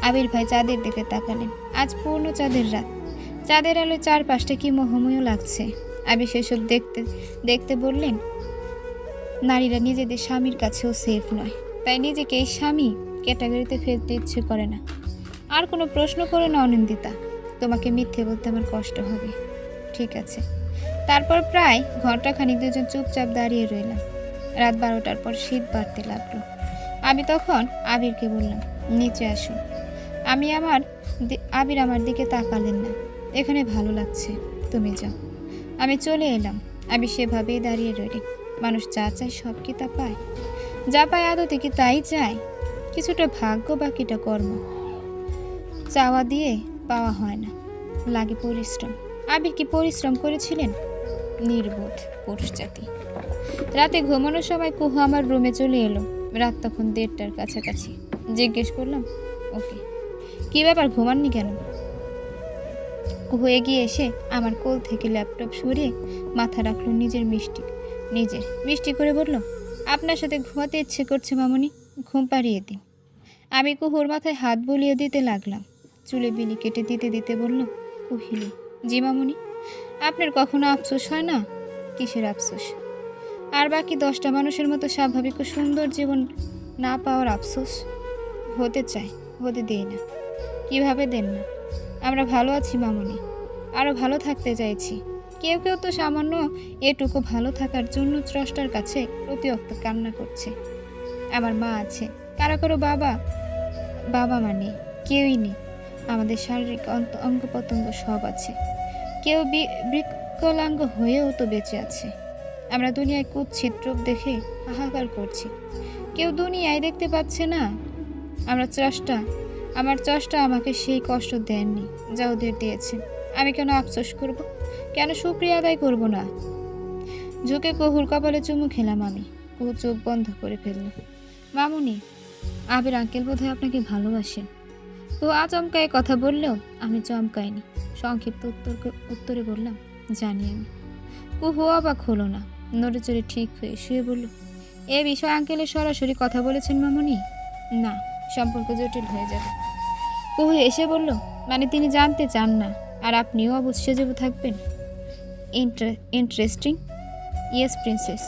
আবির ভাই চাঁদের দিকে তাকালেন। আজ পূর্ণ চাঁদের রাত। চাঁদের আলোয় চারপাশটা কি মোহময় লাগছে। আবি সেসব দেখতে দেখতে বললেন, নারীরা নিজেদের স্বামীর কাছেও সেফ নয়, তাই নিজেকে এই স্বামী ক্যাটাগরিতে ফেলতে ইচ্ছে করে না। আর কোনো প্রশ্ন করে না অনিন্দিতা, তোমাকে মিথ্যে বলতে আমার কষ্ট হবে। ঠিক আছে। তারপর প্রায় ঘন্টাখানিক দুজন চুপচাপ দাঁড়িয়ে রইলাম। রাত 12টার পর শীত বাড়তে লাগলো। আমি তখন আবিরকে বললাম, নিচে আসুন। আবির আমার দিকে তাকালেন না। এখানে ভালো লাগছে, তুমি যাও। আমি চলে এলাম। আমি সেভাবেই দাঁড়িয়ে রইলি। মানুষ যা চায় সব কি তা পায়? যা পায় আদতে কি তাই চায়? কিছুটা ভাগ্য, বাকিটা কর্ম। চাওয়া দিয়ে পাওয়া হয় না, লাগে পরিশ্রম। আবির কি পরিশ্রম করেছিলেন? নির্বোধ পুরুষ জাতি। রাতে ঘুমানোর সময় কুহু আমার রুমে চলে এলো। রাত তখন 1:30টার কাছাকাছি। জিজ্ঞেস করলাম, ওকে, কি ব্যাপার, ঘুমাননি কেন? কুহু এগিয়ে এসে আমার কোল থেকে ল্যাপটপ সরিয়ে মাথা রাখলো নিজের মিষ্টি করে বলল, আপনার সাথে ঘুমাতে ইচ্ছে করছে মামুনি, ঘুম পাড়িয়ে দিন। আমি কুহুর মাথায় হাত বুলিয়ে দিতে লাগলাম। চুলে বিলি কেটে দিতে দিতে বলল, কুহিলি, জি মামুনি। আপনার কখনো আফসোস হয় না? কিসের আফসোস? আর বাকি 10টা মানুষের মতো স্বাভাবিক ও সুন্দর জীবন না পাওয়ার আফসোস? হতে চাই, হতে দিই না। কিভাবে দেন না? আমরা ভালো আছি মামুনি, আরও ভালো থাকতে চাইছি। কেউ কেউ তো সামান্য এটুকু ভালো থাকার জন্য স্রষ্টার কাছে প্রতিরক্ত কান্না করছে। আমার মা আছে, কারো কারো বাবা মা নেই, কেউই নেই। আমাদের শারীরিক অঙ্গ প্রত্যঙ্গ সব আছে। কেউ বিকলাঙ্গ হয়েও তো বেঁচে আছে। আমরা দুনিয়ায় কুৎসিত রূপ দেখে হাহাকার করছি। কেউ দুনিয়ায় দেখতে পাচ্ছে না। আমার স্রষ্টা আমাকে সেই কষ্ট দেননি যা ওদের দিয়েছে। আমি কেন আফসোস করব? কেন শুকরিয়া আদায় করব না? ঝুঁকে কুহুর কপালে চুমু খেলাম আমি। কুহু চোখ বন্ধ করে ফেলল। মামুনি, আবির আঙ্কেল বোধহয় আপনাকে ভালোবাসেন। কুহু আচমকায় কথা বললেও আমি চমকাইনি। সংক্ষিপ্ত উত্তরে বললাম, জানি আমি। কুহু অবাক হলো না, নড়ে চড়ে ঠিক হয়ে শুয়ে বলল, এ বিষয়ে আঙ্কেলের সরাসরি কথা বলেছেন মামুনি? না, সম্পর্ক জটিল হয়ে যাবে। কুহু এসে বলল, মানে তিনি জানতে চান না, আর আপনিও অবশ্যই যাবো থাকবেন? Interesting? Yes princess,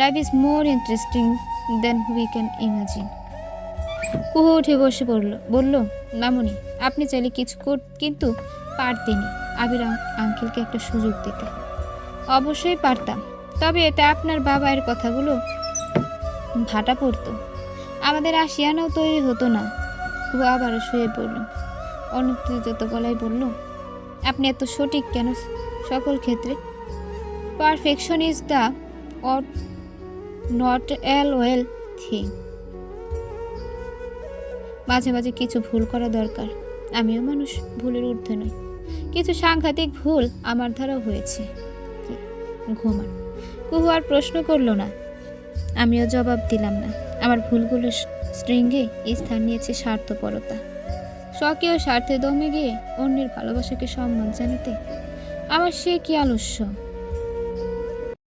life is more interesting than we can imagine. Kuhu উঠে বসে বলল, মামুনি, আপনি চাইলে কিন্তু পারতেনি আবির আঙ্কেলকে একটা সুযোগ দিতে। অবশ্যই পারতাম, তবে এতে আপনার বাবার কথাগুলো ভাটা পড়তো। আমাদের আশিয়ানাও তৈরি হতো না। কুহু আবারও শুয়ে পড়ল। অনুত্তেজিত গলায় বলল, আপনি এত সঠিক কেন সকল ক্ষেত্রে? Perfection is the not L well thing. মাঝে মাঝে কিছু ভুল করা দরকার। আমিও মানুষ, ভুলের ঊর্ধ্বে নই। কিছু সাংঘাতিক ভুল আমার দ্বারাও হয়েছে। ঘুমান। কুহু আর প্রশ্ন করল না, আমিও জবাব দিলাম না। আমার ভুলগুলোর স্ট্রিঙ্গে স্থান নিয়েছে স্বার্থপরতা। স্বকীয় স্বার্থে দমে গিয়ে অন্যের ভালোবাসাকে সম্মান জানাতে আমার সে কি আলস্য।